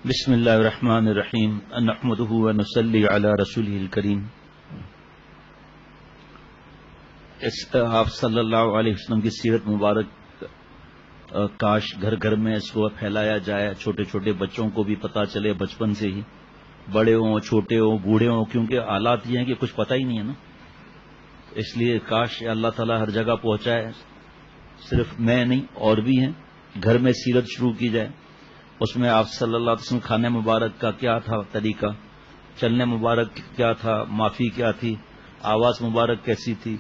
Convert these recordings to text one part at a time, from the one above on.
بسم اللہ الرحمن الرحیم نحمده ونصلی علی رسولہ الکریم. آپ صلی اللہ علیہ وسلم کی سیرت مبارک کاش گھر گھر میں اس کو پھیلایا جائے، چھوٹے چھوٹے بچوں کو بھی پتہ چلے بچپن سے ہی، بڑے ہوں چھوٹے ہوں بوڑھے ہوں، کیونکہ حالات یہ ہیں کہ کچھ پتہ ہی نہیں ہے نا. اس لیے کاش اللہ تعالیٰ ہر جگہ پہنچائے. صرف میں نہیں اور بھی ہیں. گھر میں سیرت شروع کی جائے، اس میں آپ صلی اللہ علیہ وسلم کھانے مبارک کا کیا تھا طریقہ، چلنے مبارک کیا تھا، معافی کیا تھی، آواز مبارک کیسی تھی،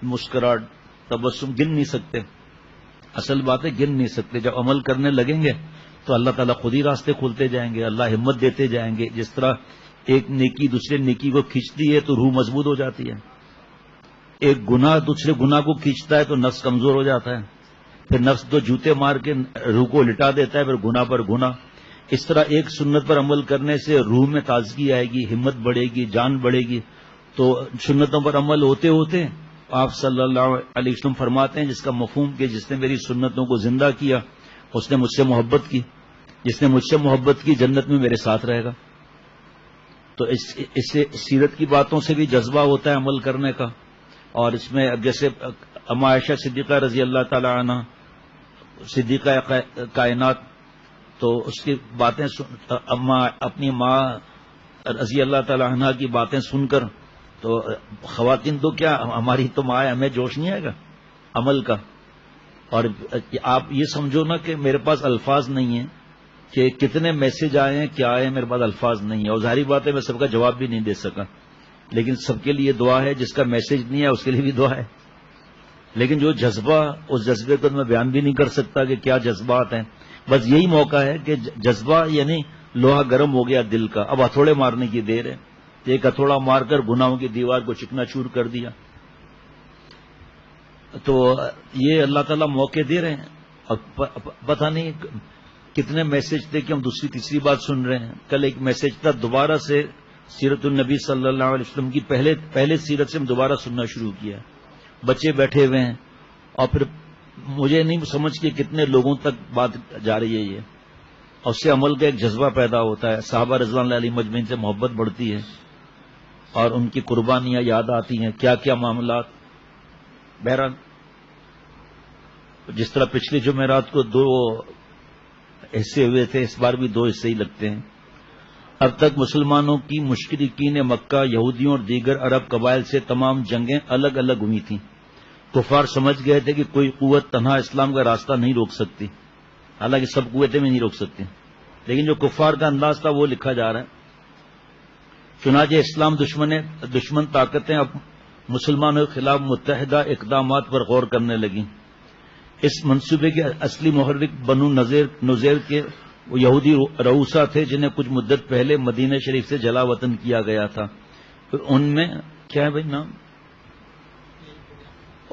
مسکراہٹ، تبسم، گن نہیں سکتے. اصل بات ہے گن نہیں سکتے. جب عمل کرنے لگیں گے تو اللہ تعالیٰ خود ہی راستے کھولتے جائیں گے، اللہ ہمت دیتے جائیں گے. جس طرح ایک نیکی دوسرے نیکی کو کھینچتی ہے تو روح مضبوط ہو جاتی ہے، ایک گناہ دوسرے گناہ کو کھینچتا ہے تو نفس کمزور ہو جاتا ہے، پھر نفس تو جوتے مار کے روح کو لٹا دیتا ہے، پھر گناہ پر گناہ. اس طرح ایک سنت پر عمل کرنے سے روح میں تازگی آئے گی، ہمت بڑھے گی، جان بڑھے گی. تو سنتوں پر عمل ہوتے ہوتے آپ صلی اللہ علیہ وسلم فرماتے ہیں جس کا مفہوم کہ جس نے میری سنتوں کو زندہ کیا اس نے مجھ سے محبت کی، جس نے مجھ سے محبت کی جنت میں میرے ساتھ رہے گا. تو اس سے سیرت کی باتوں سے بھی جذبہ ہوتا ہے عمل کرنے کا. اور اس میں اب جیسے اما عائشہ صدیقہ رضی اللہ تعالی عنہ صدیقہ کائنات، تو اس کی باتیں اپنی ماں رضی اللہ تعالی عنہ کی باتیں سن کر تو خواتین تو کیا ہماری تو ماں ہے، ہمیں جوش نہیں آئے گا عمل کا. اور آپ یہ سمجھو نا کہ میرے پاس الفاظ نہیں ہیں کہ کتنے میسج آئے ہیں کیا آئے ہیں، میرے پاس الفاظ نہیں ہیں. اور ظاہری بات ہے میں سب کا جواب بھی نہیں دے سکا، لیکن سب کے لیے دعا ہے. جس کا میسج نہیں ہے اس کے لیے بھی دعا ہے. لیکن جو جذبہ، اس جذبے کو میں بیان بھی نہیں کر سکتا کہ کیا جذبات ہیں. بس یہی موقع ہے کہ جذبہ یعنی لوہا گرم ہو گیا دل کا، اب ہتھوڑے مارنے کی دیر ہے. ایک ہتھوڑا مار کر گناہوں کی دیوار کو چکنا چور کر دیا. تو یہ اللہ تعالیٰ موقع دے رہے ہیں. اور پتہ نہیں کتنے میسج تھے کہ ہم دوسری تیسری بات سن رہے ہیں. کل ایک میسج تھا دوبارہ سے سیرت النبی صلی اللہ علیہ وسلم کی پہلے سیرت سے ہم دوبارہ سننا شروع کیا. بچے بیٹھے ہوئے ہیں اور پھر مجھے نہیں سمجھ کے کتنے لوگوں تک بات جا رہی ہے یہ، اور اس سے عمل کا ایک جذبہ پیدا ہوتا ہے. صحابہ رضوان اللہ علیہ مجمعین سے محبت بڑھتی ہے اور ان کی قربانیاں یاد آتی ہیں، کیا کیا معاملات. بہرحال جس طرح پچھلے جمعرات کو 2 حصے ہوئے تھے، اس بار بھی 2 حصے ہی لگتے ہیں. اب تک مسلمانوں کی مشرکین مکہ، یہودیوں اور دیگر عرب قبائل سے تمام جنگیں الگ الگ ہوئی تھیں. کفار سمجھ گئے تھے کہ کوئی قوت تنہا اسلام کا راستہ نہیں روک سکتی، حالانکہ سب قوتیں بھی نہیں روک سکتی، لیکن جو کفار کا انداز تھا وہ لکھا جا رہا ہے. چنانچہ اسلام دشمن طاقتیں اب مسلمانوں کے خلاف متحدہ اقدامات پر غور کرنے لگیں. اس منصوبے کے اصلی محرک بنو نذیر کے وہ یہودی رؤسا تھے جنہیں کچھ مدت پہلے مدینہ شریف سے جلا وطن کیا گیا تھا. ان میں کیا ہے بھائی نام؟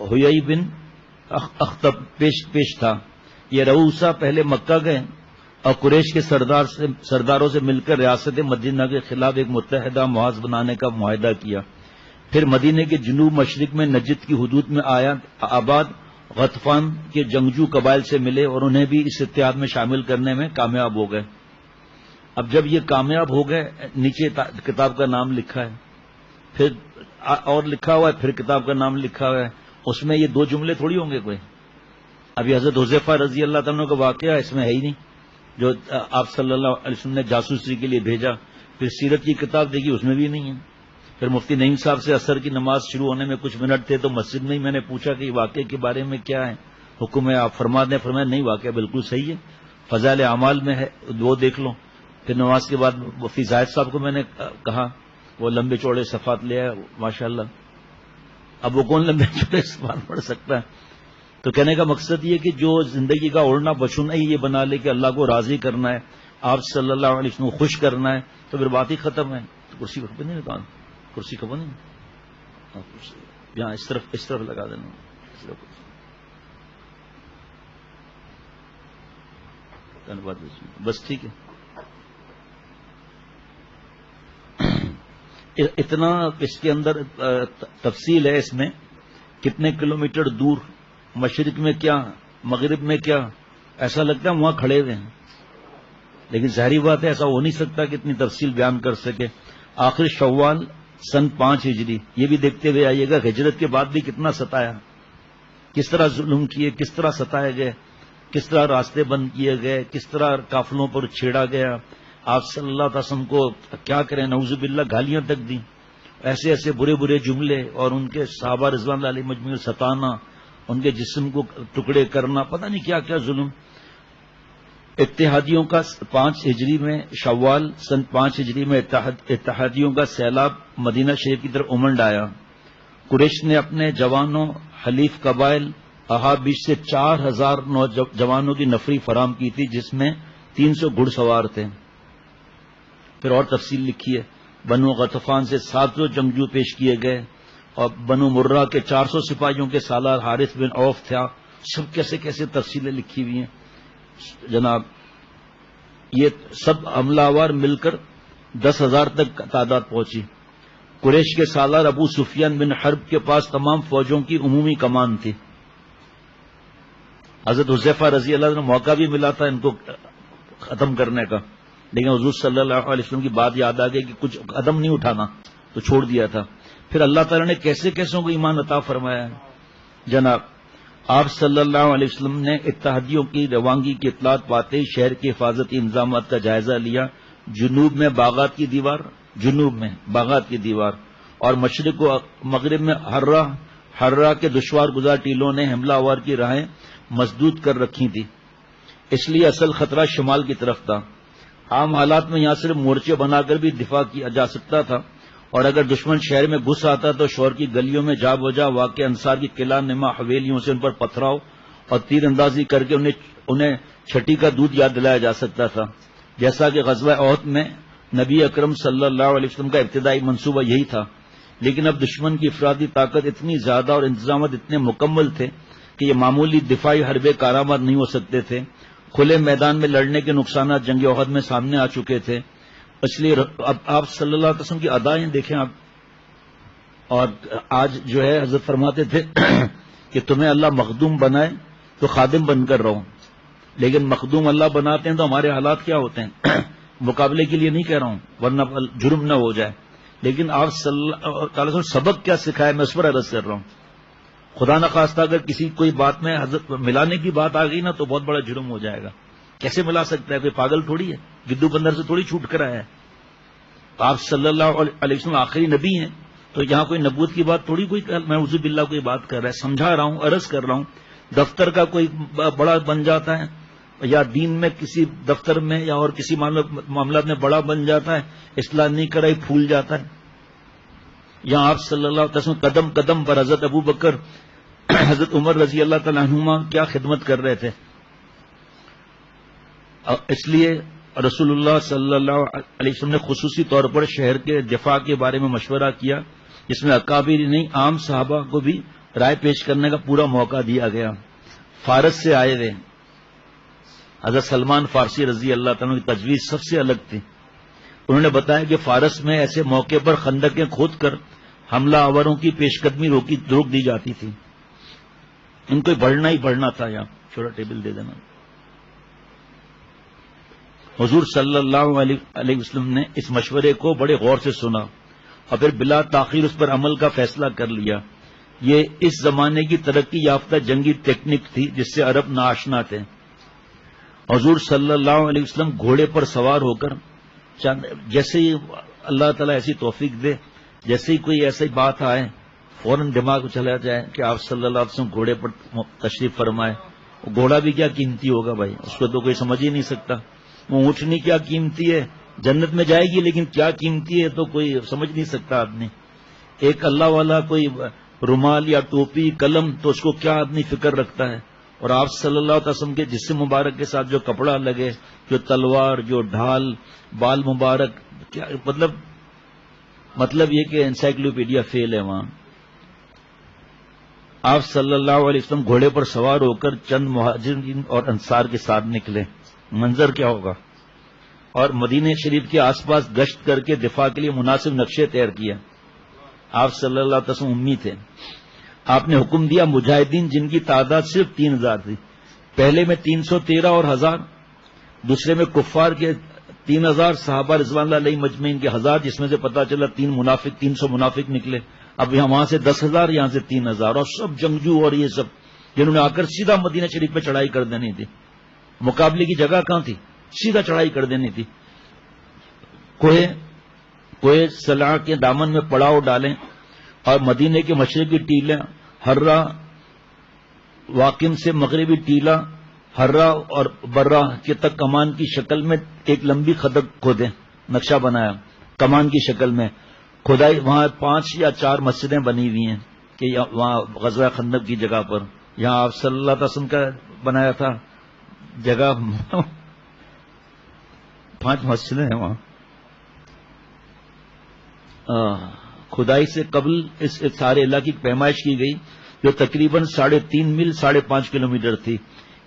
حیی بن اخطب پیش تھا. یہ رؤسا پہلے مکہ گئے اور قریش کے سرداروں سے مل کر ریاست مدینہ کے خلاف ایک متحدہ محاذ بنانے کا معاہدہ کیا. پھر مدینہ کے جنوب مشرق میں نجد کی حدود میں آباد غطفان کے جنگجو قبائل سے ملے اور انہیں بھی اس اتحاد میں شامل کرنے میں کامیاب ہو گئے. اب جب یہ کامیاب ہو گئے، نیچے کتاب کا نام لکھا ہے، پھر اور لکھا ہوا ہے، پھر کتاب کا نام لکھا ہوا ہے. اس میں یہ 2 جملے تھوڑی ہوں گے کوئی. ابھی حضرت حذیفہ رضی اللہ تعالیٰ کا واقعہ اس میں ہے ہی نہیں، جو آپ صلی اللہ علیہ وسلم نے جاسوسی کے لیے بھیجا. پھر سیرت کی کتاب دیکھی، اس میں بھی نہیں ہے. پھر مفتی نعیم صاحب سے عصر کی نماز شروع ہونے میں کچھ منٹ تھے تو مسجد میں ہی میں نے پوچھا کہ واقعے کے بارے میں کیا ہے، حکم ہے آپ فرما دیں. فرمایا نہیں، واقعہ بالکل صحیح ہے، فضائل اعمال میں ہے، وہ دیکھ لو. پھر نماز کے بعد مفتی زاہد صاحب کو میں نے کہا، وہ لمبے چوڑے صفحات لے آئے ماشاءاللہ. اب وہ کون لمبے چوڑے صفحات پڑھ سکتا ہے؟ تو کہنے کا مقصد یہ کہ جو زندگی کا اڑنا بچھونا ہی یہ بنا لے کہ اللہ کو راضی کرنا ہے، آپ صلی اللہ علیہ وسلم کو خوش کرنا ہے، تو پھر بات ہی ختم ہے. تو کرسی کو نہیں لگا، کرسی کو نہیں، یہاں اس طرف لگا دینا. بس ٹھیک ہے. اتنا اس کے اندر تفصیل ہے، اس میں کتنے کلومیٹر دور، مشرق میں کیا، مغرب میں کیا، ایسا لگتا ہے وہاں کھڑے ہوئے ہیں. لیکن ظاہری بات ہے ایسا ہو نہیں سکتا کہ اتنی تفصیل بیان کر سکے. آخر شوال سن 5 ہجری، یہ بھی دیکھتے ہوئے آئیے گا ہجرت کے بعد بھی کتنا ستایا، کس طرح ظلم کیے، کس طرح ستائے گئے، کس طرح راستے بند کیے گئے، کس طرح قافلوں پر چھیڑا گیا. آپ صلی اللہ علیہ وسلم کو کیا کریں، نعوذ باللہ گالیاں تک دیں، ایسے ایسے برے برے جملے، اور ان کے صحابہ رضوان اللہ علیہ مجموعی ستانا، ان کے جسم کو ٹکڑے کرنا، پتہ نہیں کیا کیا ظلم. اتحادیوں کا 5 ہجری میں شوال سن 5 ہجری میں اتحادیوں کا سیلاب مدینہ شریف کی طرف امنڈ آیا. قریش نے اپنے جوانوں، حلیف قبائل احابیش سے 4000 نوجوانوں کی نفری فراہم کی تھی، جس میں 300 گھڑ سوار تھے. پھر اور تفصیل لکھی ہے. بنو غطفان سے 700 جنگجو پیش کیے گئے، اور بنو مرہ کے 400 سپاہیوں کے سالار حارث بن عوف تھا. سب کیسے کیسے تفصیلیں لکھی ہوئی ہیں جناب. یہ سب حملہ آور مل کر 10,000 تک تعداد پہنچی. قریش کے سالار ابو سفیان بن حرب کے پاس تمام فوجوں کی عمومی کمان تھی. حضرت حذیفہ رضی اللہ عنہ موقع بھی ملا تھا ان کو ختم کرنے کا، لیکن حضور صلی اللہ علیہ وسلم کی بات یاد آ گئی کہ کچھ قدم نہیں اٹھانا، تو چھوڑ دیا تھا. پھر اللہ تعالیٰ نے کیسے کیسوں کو ایمان عطا فرمایا ہے جناب. آپ صلی اللہ علیہ وسلم نے اتحادیوں کی روانگی کی اطلاعات پاتے ہی شہر کے حفاظتی انتظامات کا جائزہ لیا. جنوب میں باغات کی دیوار اور مشرق و مغرب میں ہررا کے دشوار گزار ٹیلوں نے حملہ آور کی راہیں مسدود کر رکھی تھی، اس لیے اصل خطرہ شمال کی طرف تھا. عام حالات میں یہاں صرف مورچے بنا کر بھی دفاع کیا جا سکتا تھا، اور اگر دشمن شہر میں گھس آتا تو شہر کی گلیوں میں جا بجا واقع انصار کی قلعہ نما حویلیوں سے ان پر پتھراؤ اور تیر اندازی کر کے انہیں چھٹی کا دودھ یاد دلایا جا سکتا تھا. جیسا کہ غزوہ احد میں نبی اکرم صلی اللہ علیہ وسلم کا ابتدائی منصوبہ یہی تھا، لیکن اب دشمن کی افرادی طاقت اتنی زیادہ اور انتظامات اتنے مکمل تھے کہ یہ معمولی دفاعی حربے کارآمد نہیں ہو سکتے تھے. کھلے میدان میں لڑنے کے نقصانات جنگ احد میں سامنے آ چکے تھے. اس لیے اب آپ صلی اللہ علیہ وسلم کی ادائیں دیکھیں آپ. اور آج جو ہے حضرت فرماتے تھے کہ تمہیں اللہ مخدوم بنائے تو خادم بن کر رہو، لیکن مخدوم اللہ بناتے ہیں تو ہمارے حالات کیا ہوتے ہیں. مقابلے کے لیے نہیں کہہ رہا ہوں ورنہ جرم نہ ہو جائے، لیکن آپ صلی اللہ علیہ وسلم سبق کیا سکھائے میں اس پر عرض کر رہا ہوں. خدا نخواستہ اگر کسی کوئی بات میں حضرت ملانے کی بات آ گئی نا تو بہت بڑا جرم ہو جائے گا. کیسے ملا سکتا ہے؟ کوئی پاگل تھوڑی ہے، گدو بندر سے تھوڑی چھوٹ کر آیا ہے. آپ صلی اللہ علیہ وسلم آخری نبی ہیں، تو یہاں کوئی نبوت کی بات تھوڑی کوئی میں حضور باللہ کوئی بات کر رہا ہے، سمجھا رہا ہوں، عرض کر رہا ہوں. دفتر کا کوئی بڑا بن جاتا ہے، یا دین میں کسی دفتر میں یا اور کسی معاملات میں بڑا بن جاتا ہے، اصلاح نہیں کرائی پھول جاتا ہے. یہاں آپ صلی اللہ علیہ وسلم قدم قدم پر حضرت ابو بکر، حضرت عمر رضی اللہ تعالیٰ عنہما کیا خدمت کر رہے تھے. اس لیے رسول اللہ صلی اللہ علیہ وسلم نے خصوصی طور پر شہر کے دفاع کے بارے میں مشورہ کیا، جس میں اکابر نہیں عام صحابہ کو بھی رائے پیش کرنے کا پورا موقع دیا گیا. فارس سے آئے ہوئے حضرت سلمان فارسی رضی اللہ تعالیٰ کی تجویز سب سے الگ تھی. انہوں نے بتایا کہ فارس میں ایسے موقع پر خندقیں کھود کر حملہ آوروں کی پیش قدمی روک دی جاتی تھی. ان کو بڑھنا ہی بڑھنا تھا. یہاں چھوٹا ٹیبل دے دینا. حضور صلی اللہ علیہ وسلم نے اس مشورے کو بڑے غور سے سنا اور پھر بلا تاخیر اس پر عمل کا فیصلہ کر لیا. یہ اس زمانے کی ترقی یافتہ جنگی ٹیکنیک تھی جس سے عرب ناآشنا تھے. حضور صلی اللہ علیہ وسلم گھوڑے پر سوار ہو کر جیسے ہی اللہ تعالیٰ ایسی توفیق دے، جیسے ہی کوئی ایسی بات آئے فوراً دماغ کو چلا جائے کہ آپ صلی اللہ علیہ وسلم گھوڑے پر تشریف فرمائے. گھوڑا بھی کیا قیمتی ہوگا بھائی، اس کو تو کوئی سمجھ ہی نہیں سکتا. وہ اونٹنی کیا قیمتی ہے، جنت میں جائے گی لیکن کیا قیمتی ہے تو کوئی سمجھ نہیں سکتا آدمی. ایک اللہ والا کوئی رومال یا ٹوپی قلم تو اس کو کیا آدمی فکر رکھتا ہے. اور آپ صلی اللہ علیہ وسلم کے جسم مبارک کے ساتھ جو کپڑا لگے، جو تلوار، جو ڈھال، بال مبارک، کیا مطلب یہ کہ انسائکلوپیڈیا فیل ہے وہاں. آپ صلی اللہ علیہ وسلم گھوڑے پر سوار ہو کر چند مہاجرین اور انصار کے ساتھ نکلے. منظر کیا ہوگا. اور مدینہ شریف کے آس پاس گشت کر کے دفاع کے لیے مناسب نقشے تیار کیا. آپ صلی اللہ علیہ وسلم امی تھے. آپ نے حکم دیا مجاہدین جن کی تعداد صرف 3000 تھی، پہلے میں 313 اور 1000 دوسرے میں کفار کے 3000 صحابہ رضوان اللہ علیہ مجمعین کے 1000، جس میں سے پتا چلا 300 منافق نکلے. اب وہاں سے 10,000، یہاں سے 3,000، اور سب جنگجو اور یہ سب جنہوں نے آ کر سیدھا مدینہ شریف پہ چڑھائی کر دینی تھی. مقابلے کی جگہ کہاں تھی؟ سیدھا چڑھائی کر دینی تھی. کوہ سلا کے دامن میں پڑاؤ ڈالیں اور مدینے کے مشرقی ٹیلے ہررا، واقم سے مغربی ٹیلا ہررا اور برا کے تک کمان کی شکل میں ایک لمبی خندق کھودیں. نقشہ بنایا کمان کی شکل میں کھدائی. وہاں 5 یا 4 مسجدیں بنی ہوئی ہیں کہ وہاں غزوہ خندق کی جگہ پر. یہاں آپ صلی اللہ علیہ وسلم کا بنایا تھا جگہ 5 مسجدیں ہیں وہاں. کھدائی سے قبل اس سارے علاقے کی پیمائش کی گئی جو تقریباً 3.5 میل 5.5 کلومیٹر تھی.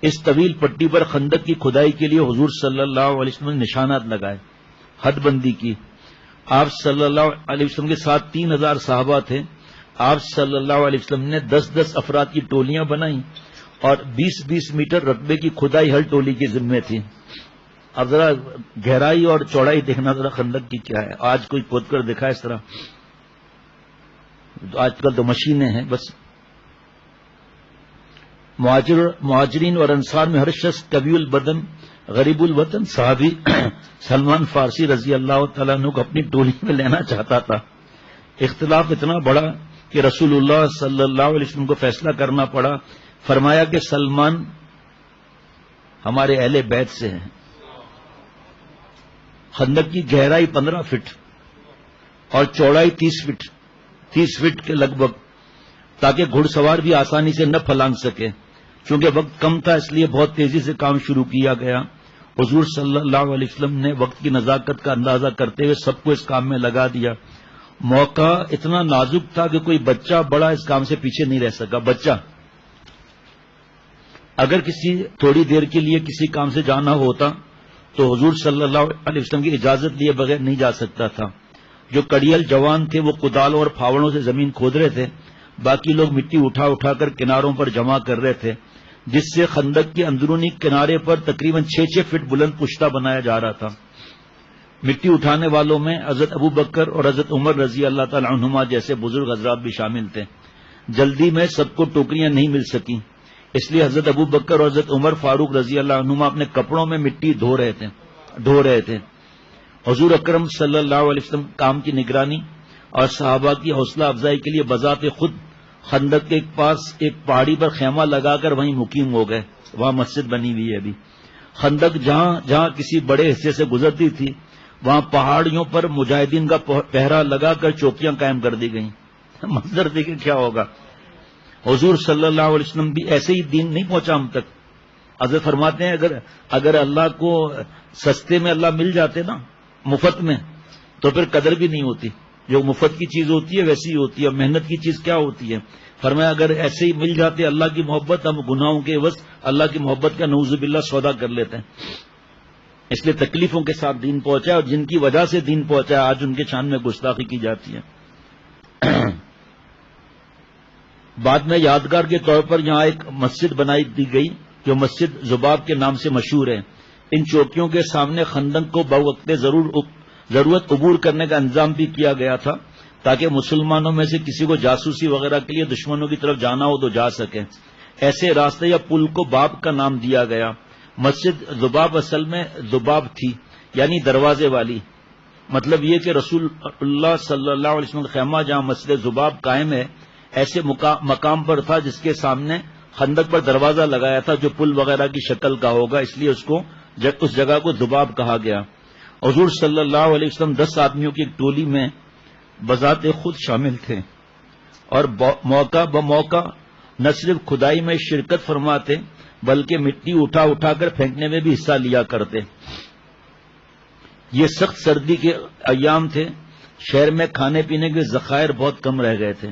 اس طویل پٹی پر خندق کی کھدائی کے لیے حضور صلی اللہ علیہ وسلم نے نشانات لگائے، حد بندی کی. آپ صلی اللہ علیہ وسلم کے ساتھ 3,000 صحابہ تھے. آپ صلی اللہ علیہ وسلم نے 10-10 افراد کی ٹولیاں بنائیں اور 20-20 میٹر رقبے کی کھدائی ہر ٹولی کے ذمے تھی. اب ذرا گہرائی اور چوڑائی دیکھنا ذرا خندق کی کیا ہے. آج کوئی کھود کر دکھا اس طرح؟ آج کل تو مشینیں ہیں بس. مہاجرین اور انصار میں ہر شخص قوی البدن غریب الوطن صحابی سلمان فارسی رضی اللہ تعالیٰ عنہ کو اپنی ٹولی میں لینا چاہتا تھا. اختلاف اتنا بڑا کہ رسول اللہ صلی اللہ علیہ وسلم کو فیصلہ کرنا پڑا. فرمایا کہ سلمان ہمارے اہل بیت سے ہیں. خندق کی گہرائی 15 فٹ اور چوڑائی 30 فٹ کے لگ بھگ، تاکہ گھڑ سوار بھی آسانی سے نہ پھلانگ سکے. چونکہ وقت کم تھا اس لیے بہت تیزی سے کام شروع کیا گیا. حضور صلی اللہ علیہ وسلم نے وقت کی نزاکت کا اندازہ کرتے ہوئے سب کو اس کام میں لگا دیا. موقع اتنا نازک تھا کہ کوئی بچہ بڑا اس کام سے پیچھے نہیں رہ سکا. بچہ اگر کسی تھوڑی دیر کے لیے کسی کام سے جانا ہوتا تو حضور صلی اللہ علیہ وسلم کی اجازت لیے بغیر نہیں جا سکتا تھا. جو کڑیل جوان تھے وہ کدالوں اور پھاوڑوں سے زمین کھود رہے تھے. باقی لوگ مٹی اٹھا کر کناروں پر جمع کر رہے تھے، جس سے خندق کے اندرونی کنارے پر تقریباً 6 فٹ بلند پشتہ بنایا جا رہا تھا. مٹی اٹھانے والوں میں حضرت ابو بکر اور حضرت عمر رضی اللہ تعالی عنہما جیسے بزرگ حضرات بھی شامل تھے. جلدی میں سب کو ٹوکریاں نہیں مل سکیں، اس لیے حضرت ابو بکر اور حضرت عمر فاروق رضی اللہ عنہما اپنے کپڑوں میں مٹی ڈھو رہے تھے. حضور اکرم صلی اللہ علیہ وسلم کام کی نگرانی اور صحابہ کی حوصلہ افزائی کے لیے بذات خود خندق کے پاس ایک پہاڑی پر خیمہ لگا کر وہیں مقیم ہو گئے. وہاں مسجد بنی ہوئی ہے ابھی. خندق جہاں کسی بڑے حصے سے گزرتی تھی وہاں پہاڑیوں پر مجاہدین کا پہرا لگا کر چوکیاں قائم کر دی گئیں. منظر دیکھیں کیا ہوگا. حضور صلی اللہ علیہ وسلم بھی ایسے ہی دین نہیں پہنچا ہم تک. حضرت فرماتے ہیں اگر اللہ کو سستے میں اللہ مل جاتے نا، مفت میں، تو پھر قدر بھی نہیں ہوتی. جو مفت کی چیز ہوتی ہے ویسی ہی ہوتی ہے. محنت کی چیز کیا ہوتی ہے؟ فرمایا اگر ایسے ہی مل جاتے اللہ کی محبت، ہم گناہوں کے عوض اللہ کی محبت کا نعوذ باللہ سودا کر لیتے ہیں. اس لیے تکلیفوں کے ساتھ دین پہنچا، اور جن کی وجہ سے دین پہنچا آج ان کے شان میں گستاخی کی جاتی ہے. بعد میں یادگار کے طور پر یہاں ایک مسجد بنائی دی گئی جو مسجد ذباب کے نام سے مشہور ہے. ان چوکیوں کے سامنے خندق کو بوقت ضرورت عبور کرنے کا انتظام بھی کیا گیا تھا تاکہ مسلمانوں میں سے کسی کو جاسوسی وغیرہ کے لیے دشمنوں کی طرف جانا ہو تو جا سکے. ایسے راستے یا پل کو باب کا نام دیا گیا. مسجد ذباب اصل میں ذباب تھی، یعنی دروازے والی. مطلب یہ کہ رسول اللہ صلی اللہ علیہ وسلم کا خیمہ جہاں مسجد ذباب قائم ہے ایسے مقام پر تھا جس کے سامنے خندق پر دروازہ لگایا تھا جو پل وغیرہ کی شکل کا ہوگا، اس لیے اس جگہ کو ذباب کہا گیا. حضور صلی اللہ علیہ وسلم 10 آدمیوں کی ایک ٹولی میں بذات خود شامل تھے اور موقع بموقع نہ صرف کھدائی میں شرکت فرماتے بلکہ مٹی اٹھا کر پھینکنے میں بھی حصہ لیا کرتے. یہ سخت سردی کے ایام تھے. شہر میں کھانے پینے کے ذخائر بہت کم رہ گئے تھے،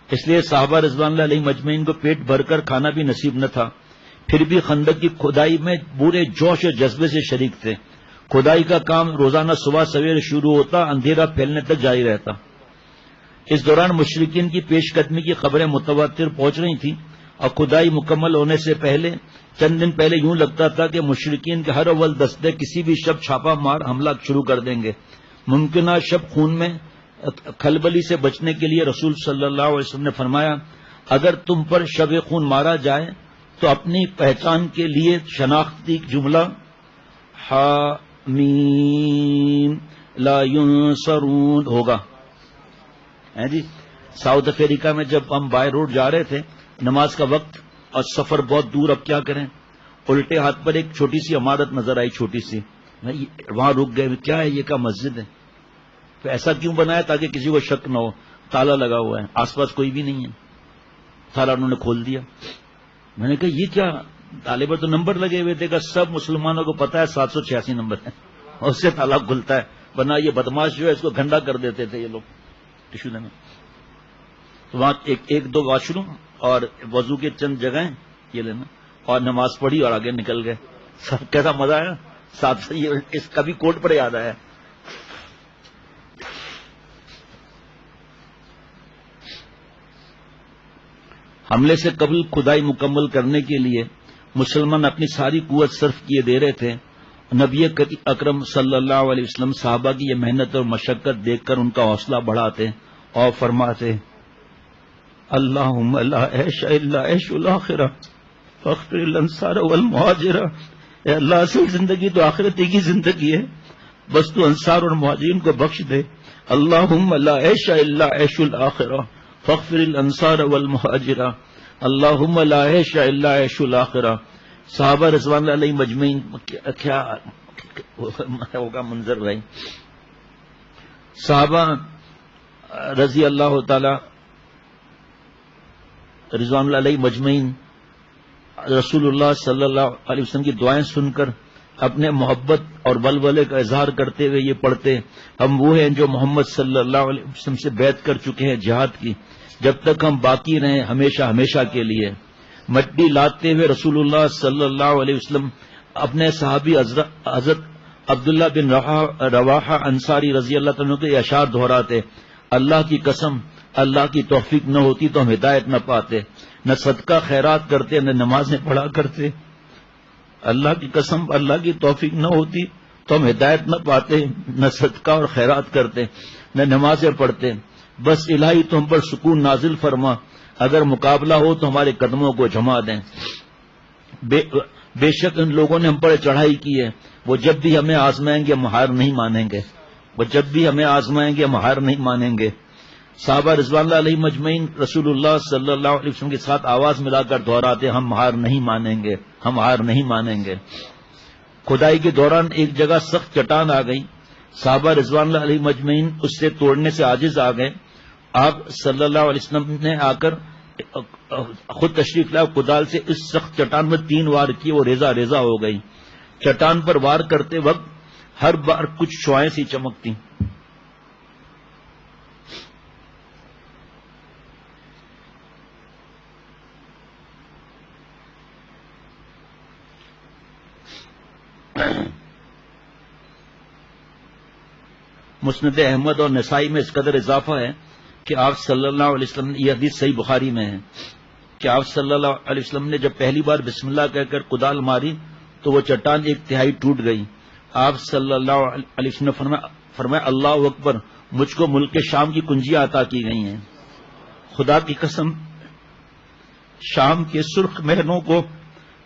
اس لیے صحابہ رضوان اللہ علیہ مجمعین کو پیٹ بھر کر کھانا بھی نصیب نہ تھا. پھر بھی خندق کی کھدائی میں پورے جوش و جذبے سے شریک تھے. کھدائی کا کام روزانہ صبح سویرے شروع ہوتا، اندھیرا پھیلنے تک جاری رہتا. اس دوران مشرکین کی پیش قدمی کی خبریں متواتر پہنچ رہی تھیں اور کھدائی مکمل ہونے سے پہلے چند دن پہلے یوں لگتا تھا کہ مشرکین کے ہر اول دستے کسی بھی شب چھاپا مار حملہ شروع کر دیں گے. ممکنہ شب خون میں کھلبلی سے بچنے کے لیے رسول صلی اللہ علیہ وسلم نے فرمایا اگر تم پر شب خون مارا جائے تو اپنی پہچان کے لیے شناختی جملہ حامیم لا ینصرون ہوگا. جی ساؤتھ افریقہ میں جب ہم بائی روڈ جا رہے تھے نماز کا وقت اور سفر بہت دور, اب کیا کریں, الٹے ہاتھ پر ایک چھوٹی سی عمارت نظر آئی, چھوٹی سی, وہاں رک گئے, کیا ہے یہ, کا مسجد ہے. تو ایسا کیوں بنایا تاکہ کسی کو شک نہ ہو, تالا لگا ہوا ہے, آس پاس کوئی بھی نہیں ہے, تالا انہوں نے کھول دیا. میں نے کہا یہ کیا, تالے پر تو نمبر لگے ہوئے تھے, کہ سب مسلمانوں کو پتا ہے 786 نمبر ہے اور اس سے تالا کھلتا ہے, ورنہ یہ بدماش جو ہے اس کو گھنڈا کر دیتے تھے یہ لوگ ٹشو دینے. تو وہاں ایک دو واش روم اور وضو کے چند جگہیں یہ لینا, اور نماز پڑھی اور آگے نکل گئے. سب کیسا مزہ آیا, ساتھ سے یہ اس کا بھی کوٹ پر یاد آیا. حملے سے قبل کھدائی مکمل کرنے کے لیے مسلمان اپنی ساری قوت صرف کیے دے رہے تھے. نبی اکرم صلی اللہ علیہ وسلم صحابہ کی یہ محنت اور مشقت دیکھ کر ان کا حوصلہ بڑھاتے اور فرماتے اللہم لا عیش الا عیش الاخرہ فاغفر الانصار والمہاجرہ. اے اللہ, اصل زندگی تو آخرتی کی زندگی ہے, بس تو انصار اور مہاجرین کو بخش دے. اللہم لا عیش الا عیش الاخرہ فاغفر الانصار والمہاجرہ. اللہم لا عیش الا عیش الاخرہ. صحابہ رضوان اللہ علیہ مجمعین, کیا ہوگا منظر بھائی. صحابہ رضی اللہ تعالی رضوان اللہ علیہ مجمعین رسول اللہ صلی اللہ علیہ وسلم کی دعائیں سن کر اپنے محبت اور ولولے کا اظہار کرتے ہوئے یہ پڑھتے ہم وہ ہیں جو محمد صلی اللہ علیہ وسلم سے بیعت کر چکے ہیں جہاد کی, جب تک ہم باقی رہیں ہمیشہ ہمیشہ کے لیے. مٹی لاتے ہوئے رسول اللہ صلی اللہ علیہ وسلم اپنے صحابی حضرت عبداللہ بن رواحہ انصاری رضی اللہ تعالیٰ کے اشعار دہراتے اللہ کی قسم اللہ کی توفیق نہ ہوتی تو ہم ہدایت نہ پاتے, نہ صدقہ خیرات کرتے نہ نمازیں پڑھا کرتے. اللہ کی قسم اللہ کی توفیق نہ ہوتی تو ہم ہدایت نہ پاتے, نہ صدقہ اور خیرات کرتے نہ نمازیں پڑھتے. بس الہی تو ہم پر سکون نازل فرما, اگر مقابلہ ہو تو ہمارے قدموں کو جما دیں. بے شک ان لوگوں نے ہم پر چڑھائی کی ہے, وہ جب بھی ہمیں آزمائیں گے ہم ہار نہیں مانیں گے, وہ جب بھی ہمیں آزمائیں گے ہم ہار نہیں مانیں گے. صحابہ رضوان اللہ علیہ مجمعین رسول اللہ صلی اللہ علیہ وسلم کے ساتھ آواز ملا کر دہراتے ہم ہار نہیں مانیں گے, ہم ہار نہیں مانیں گے. کھدائی کے دوران ایک جگہ سخت چٹان آ گئی, صحابہ رضوان اللہ علیہ مجمعین اس سے توڑنے سے عاجز آ گئے. آپ صلی اللہ علیہ وسلم نے آ کر خود تشریف لایا, کدال سے اس سخت چٹان میں 3 وار کیے, وہ ریزہ ریزہ ہو گئی. چٹان پر وار کرتے وقت ہر بار کچھ شعائیں سی چمکتی. مسند احمد اور نسائی میں اس قدر اضافہ ہے کہ آپ صلی اللہ علیہ وسلم نے, یہ حدیث صحیح بخاری میں ہے کہ آپ صلی اللہ علیہ وسلم نے جب پہلی بار بسم اللہ کہہ کر کدال ماری تو وہ چٹان 1/3 ٹوٹ گئی. آپ صلی اللہ علیہ وسلم نے فرمایا اللہ اکبر, مجھ کو ملک شام کی کنجیاں عطا کی گئی ہیں. خدا کی قسم شام کے سرخ مہروں کو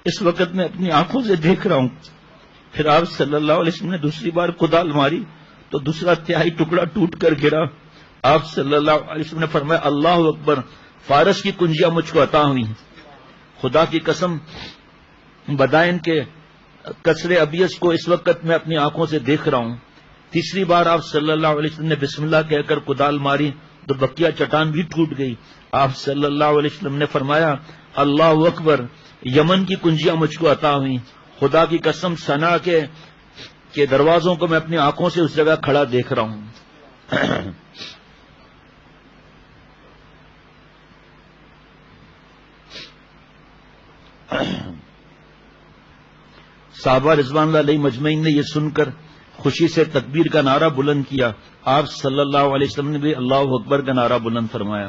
اس وقت میں اپنی آنکھوں سے دیکھ رہا ہوں. پھر آپ صلی اللہ علیہ وسلم نے دوسری بار کدال ماری تو دوسرا 1/3 ٹکڑا ٹوٹ کر گرا. آپ صلی اللہ علیہ وسلم نے فرمایا اللہ اکبر, فارس کی کنجیاں مجھ کو عطا ہوئی. خدا کی قسم بدائن کے کسر ابیض کو اس وقت میں اپنی آنکھوں سے دیکھ رہا ہوں. تیسری بار آپ صلی اللہ علیہ وسلم نے بسم اللہ کہہ کر کدال ماری تو بقیہ چٹان بھی ٹوٹ گئی. آپ صلی اللہ علیہ وسلم نے فرمایا اللہ اکبر, یمن کی کنجیاں مجھ کو عطا ہوئی. خدا کی قسم صنع کے دروازوں کو میں اپنی آنکھوں سے اس جگہ کھڑا دیکھ رہا ہوں. صحابہ رضوان اللہ علیہ مجمعین نے یہ سن کر خوشی سے تکبیر کا نعرہ بلند کیا. آپ صلی اللہ علیہ وسلم نے بھی اللہ اکبر کا نعرہ بلند فرمایا.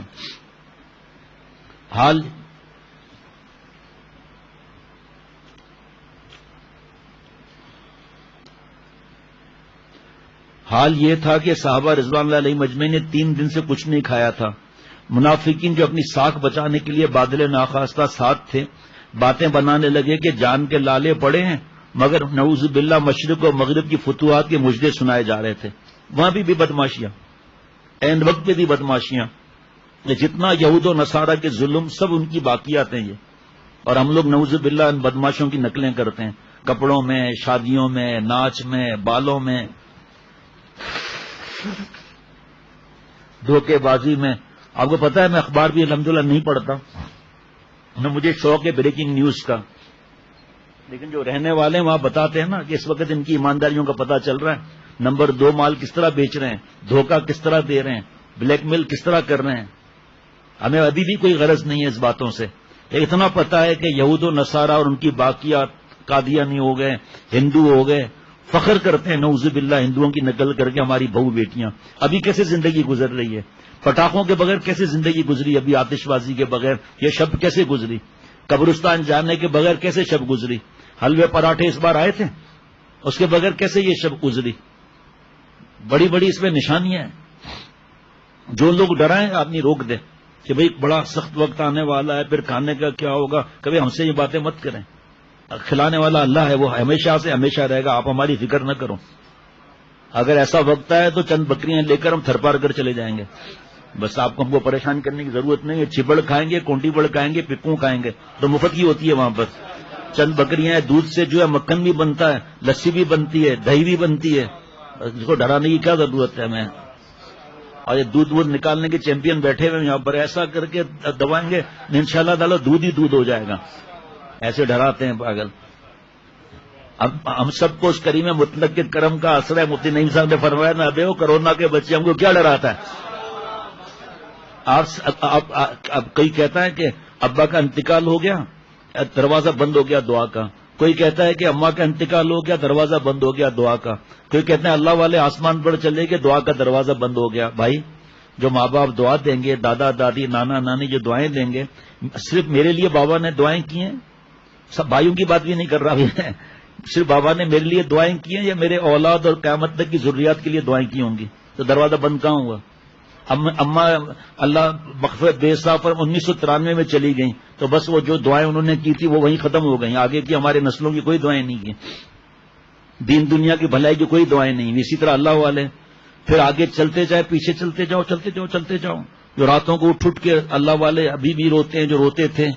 حال حال یہ تھا کہ صحابہ رضوان اللہ علیہ مجمعین نے 3 دن سے کچھ نہیں کھایا تھا. منافقین جو اپنی ساکھ بچانے کے لیے بادل ناخواستہ ساتھ تھے باتیں بنانے لگے کہ جان کے لالے پڑے ہیں، مگر نعوذ باللہ مشرق و مغرب کی فتوحات کے مجدے سنائے جا رہے تھے. وہاں بھی بدماشیاں، عین وقت پہ بھی بدماشیاں. جتنا یہود و نصارہ کے ظلم سب ان کی باقیات ہیں یہ، اور ہم لوگ نعوذ باللہ ان بدماشوں کی نقلیں کرتے ہیں، کپڑوں میں، شادیوں میں، ناچ میں، بالوں میں، دھوکے بازی میں. آپ کو پتا ہے میں اخبار بھی الحمدللہ نہیں پڑھتا، مجھے شوق ہے بریکنگ نیوز کا، لیکن جو رہنے والے ہیں وہاں بتاتے ہیں نا کہ اس وقت ان کی ایمانداریوں کا پتہ چل رہا ہے. نمبر 2 مال کس طرح بیچ رہے ہیں، دھوکہ کس طرح دے رہے ہیں، بلیک میل کس طرح کر رہے ہیں. ہمیں ابھی بھی کوئی غرض نہیں ہے اس باتوں سے. اتنا پتا ہے کہ یہود و نصارہ اور ان کی باقیات، قادیانی ہو گئے، ہندو ہو گئے، فخر کرتے ہیں نعوذ باللہ ہندوؤں کی نقل کر کے ہماری بہو بیٹیاں. ابھی کیسے زندگی گزر رہی ہے، پٹاخوں کے بغیر کیسے زندگی گزری، ابھی آتش بازی کے بغیر یہ شب کیسے گزری، قبرستان جانے کے بغیر کیسے شب گزری، حلوے پراٹھے اس بار آئے تھے اس کے بغیر کیسے یہ شب گزری. بڑی بڑی اس میں نشانیاں ہیں. جو لوگ ڈرائیں آدمی روک دے کہ بھئی بڑا سخت وقت آنے والا ہے، پھر کھانے کا کیا ہوگا. کبھی ہم سے یہ باتیں مت کریں. کھلانے والا اللہ ہے، وہ ہمیشہ سے ہمیشہ رہے گا، آپ ہماری فکر نہ کرو. اگر ایسا وقت آئے تو چند بکریاں لے کر ہم تھر پار کر چلے جائیں گے. بس آپ کو ہم کو پریشان کرنے کی ضرورت نہیں ہے. چبڑ کھائیں گے، کونٹی بڑ کھائیں گے، پپو کھائیں گے تو مفت کی ہوتی ہے وہاں پر. چند بکریاں ہیں، دودھ سے جو ہے مکھن بھی بنتا ہے، لسی بھی بنتی ہے، دہی بھی بنتی ہے. اس کو ڈرانے کی کیا ضرورت ہے ہمیں. اور یہ دودھ نکالنے کے چیمپئن بیٹھے ہوئے یہاں پر، ایسا کر کے دبائیں گے انشاءاللہ تعالی دودھ ہی دودھ ہو جائے گا. ایسے ڈراتے ہیں پاگل. اب ہم سب کو اس کریم مطلق کے کرم کا اثر ہے. مفتی نعیم صاحب نے فرمایا نا، ابے وہ کرونا کے بچے ہم کو کیا ڈراتا ہے. اب کوئی کہتا ہے کہ ابا کا انتقال ہو گیا، دروازہ بند ہو گیا دعا کا. کوئی کہتا ہے کہ اماں کا انتقال ہو گیا، دروازہ بند ہو گیا دعا کا. کوئی کہتے ہیں اللہ والے آسمان پر چلے گئے، دعا کا دروازہ بند ہو گیا. بھائی جو ماں باپ دعا دیں گے، دادا دادی نانا نانی جو دعائیں دیں گے، صرف میرے لیے بابا نے دعائیں کی ہیں، سب بھائیوں کی بات بھی نہیں کر رہا ہے، صرف بابا نے میرے لیے دعائیں کی ہیں یا میرے اولاد اور قیامت تک کی ضروریات کے لیے دعائیں کی ہوں گی، تو دروازہ بند کہاں ہوا. اماں اللہ مغفرت دے صاحب پر 1993 میں چلی گئیں، تو بس وہ جو دعائیں انہوں نے کی تھی وہ وہیں ختم ہو گئیں. آگے کی ہمارے نسلوں کی کوئی دعائیں نہیں کی، دین دنیا کی بھلائی کی کوئی دعائیں نہیں. اسی طرح اللہ والے پھر آگے چلتے جائے، پیچھے چلتے جاؤ چلتے جاؤ چلتے جاؤ. جو راتوں کو اٹھ کے اللہ والے ابھی بھی روتے ہیں، جو روتے تھے.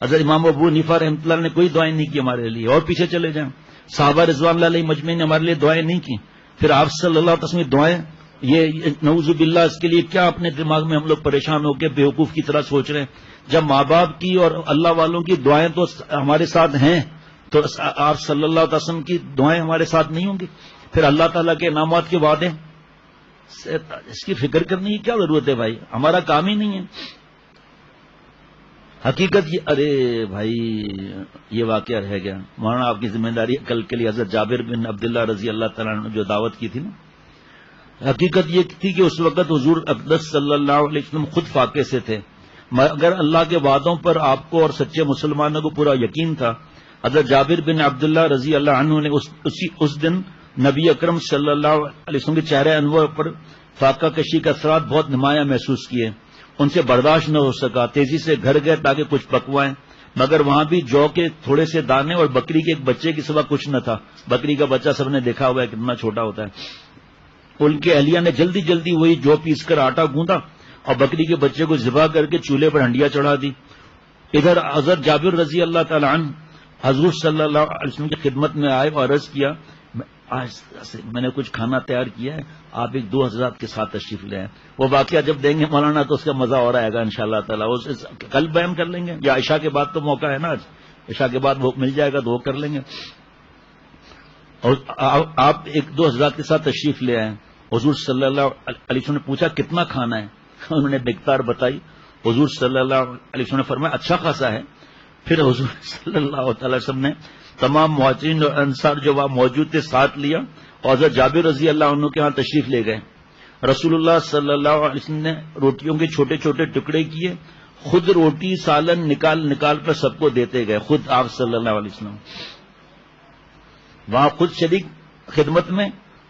حضرت امام ابو حنیفہ رحمۃ اللہ نے کوئی دعائیں نہیں کی ہمارے لیے. اور پیچھے چلے جائیں، صحابہ رضوان اللہ علیہ مجمعین نے ہمارے لیے دعائیں نہیں کی. پھر آپ صلی اللہ علیہ وسلم دعائیں، یہ نعوذ باللہ اس کے لیے کیا اپنے دماغ میں ہم لوگ پریشان ہو کے بیوقوف کی طرح سوچ رہے ہیں. جب ماں باپ کی اور اللہ والوں کی دعائیں تو ہمارے ساتھ ہیں، تو آپ صلی اللہ علیہ وسلم کی دعائیں ہمارے ساتھ نہیں ہوں گی. پھر اللہ تعالیٰ کے انعامات کے وعدے، اس کی فکر کرنے کی کیا ضرورت ہے بھائی. ہمارا کام ہی نہیں ہے. حقیقت یہ، ارے بھائی یہ واقعہ رہ گیا. مولانا آپ کی ذمہ داری کل کے لیے حضرت جابر بن عبداللہ رضی اللہ تعالیٰ عنہ جو دعوت کی تھی نا، حقیقت یہ تھی کہ اس وقت حضور اقدس صلی اللہ علیہ وسلم خود فاقے سے تھے، مگر اللہ کے وعدوں پر آپ کو اور سچے مسلمانوں کو پورا یقین تھا. حضرت جابر بن عبداللہ رضی اللہ عنہ نے اس دن نبی اکرم صلی اللہ علیہ وسلم کے چہرے انور پر فاقہ کشی کا اثرات بہت نمایاں محسوس کیے. ان سے برداشت نہ ہو سکا، تیزی سے گھر گئے تاکہ کچھ پکوائیں، مگر وہاں بھی جو کے تھوڑے سے دانے اور بکری کے ایک بچے کے سوا کچھ نہ تھا. بکری کا بچہ سب نے دیکھا ہوا ہے کتنا چھوٹا ہوتا ہے. ان کے اہلیہ نے جلدی جلدی وہی جو پیس کر آٹا گوندا اور بکری کے بچے کو ذبح کر کے چولہے پر ہنڈیا چڑھا دی. ادھر حضرت جابر رضی اللہ تعالی عنہ حضور صلی اللہ علیہ وسلم کی خدمت میں آئے اور عرض کیا، میں نے کچھ کھانا تیار کیا ہے، آپ ایک 2 حضرات کے ساتھ تشریف لے آئیں. وہ واقعہ جب دیں گے مولانا تو اس کا مزہ اور آئے گا انشاءاللہ تعالیٰ. کل بیان کر لیں گے یا عشاء کے بعد تو موقع ہے نا، آج عشاء کے بعد وہ مل جائے گا تو وہ کر لیں گے. اور آپ 1-2 حضرات کے ساتھ تشریف لے آئیں. حضور صلی اللہ علیہ وسلم نے پوچھا کتنا کھانا ہے، انہوں نے مقدار بتائی. حضور صلی اللہ علیہ وسلم نے فرمایا اچھا خاصا ہے. پھر حضور صلی اللہ تعالی وسلم نے تمام مہاجرین اور انصار جو وہاں موجود تھے ساتھ لیا اور حضرت جابر رضی اللہ عنہ کے ہاں تشریف لے گئے. رسول اللہ صلی اللہ علیہ وسلم نے روٹیوں کے چھوٹے چھوٹے ٹکڑے کیے، خود روٹی سالن نکال کر سب کو دیتے گئے. خود آپ صلی اللہ علیہ وسلم وہاں خود شریک خدمت میں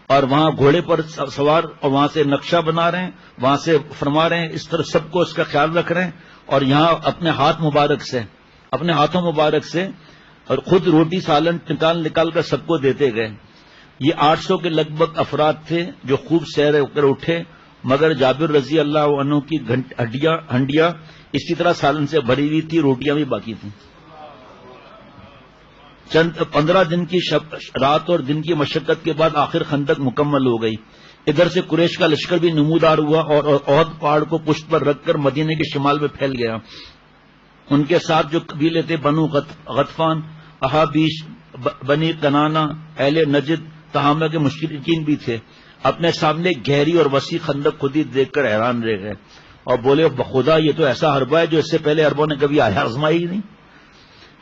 اور وہاں گھوڑے پر سوار اور وہاں سے نقشہ بنا رہے ہیں، وہاں سے فرما رہے ہیں، اس طرح سب کو اس کا خیال رکھ رہے ہیں، اور یہاں اپنے ہاتھوں مبارک سے اور خود روٹی سالن نکال کر سب کو دیتے گئے۔ یہ 800 کے لگ بھگ افراد تھے جو خوب سیر کر اٹھے، مگر جابر رضی اللہ عنہ کی ہنڈیاں اسی طرح سالن سے بھری ہوئی تھی، روٹیاں بھی باقی تھیں۔ 15 دن کی رات اور دن کی مشقت کے بعد آخر خندق مکمل ہو گئی۔ ادھر سے قریش کا لشکر بھی نمودار ہوا اور احد پہاڑ کو پشت پر رکھ کر مدینے کے شمال میں پھیل گیا۔ ان کے ساتھ جو قبیلے تھے بنو غطفان، احابیش، بنی کنانا، اہل نجد، تہامہ کے مشرکین بھی تھے۔ اپنے سامنے گہری اور وسیع خندق خود ہی دیکھ کر حیران رہ گئے اور بولے بخدا یہ تو ایسا حربہ ہے جو اس سے پہلے عربوں نے کبھی آزمائی ہی نہیں۔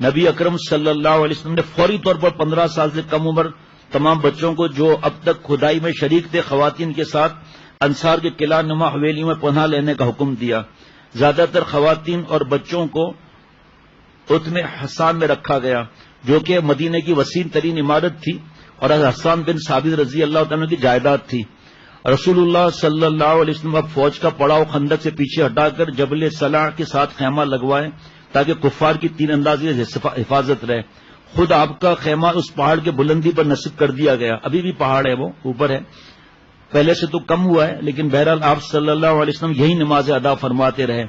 نبی اکرم صلی اللہ علیہ وسلم نے فوری طور پر 15 سال سے کم عمر تمام بچوں کو جو اب تک کھدائی میں شریک تھے خواتین کے ساتھ انصار کے قلعہ نما حویلی میں پناہ لینے کا حکم دیا۔ زیادہ تر خواتین اور بچوں کو اتم حسان میں رکھا گیا جو کہ مدینے کی وسیع ترین عمارت تھی اور حسان بن ثابت رضی اللہ تعالیٰ کی جائیداد تھی۔ رسول اللہ صلی اللہ علیہ وسلم اب فوج کا پڑاؤ خندق سے پیچھے ہٹا کر جبل صلاح کے ساتھ خیمہ لگوائے تاکہ کفار کی تیر اندازی سے حفاظت رہے۔ خود آپ کا خیمہ اس پہاڑ کے بلندی پر نصب کر دیا گیا، ابھی بھی پہاڑ ہے، وہ اوپر ہے، پہلے سے تو کم ہوا ہے، لیکن بہرحال آپ صلی اللہ علیہ وسلم یہی نماز ادا فرماتے رہے۔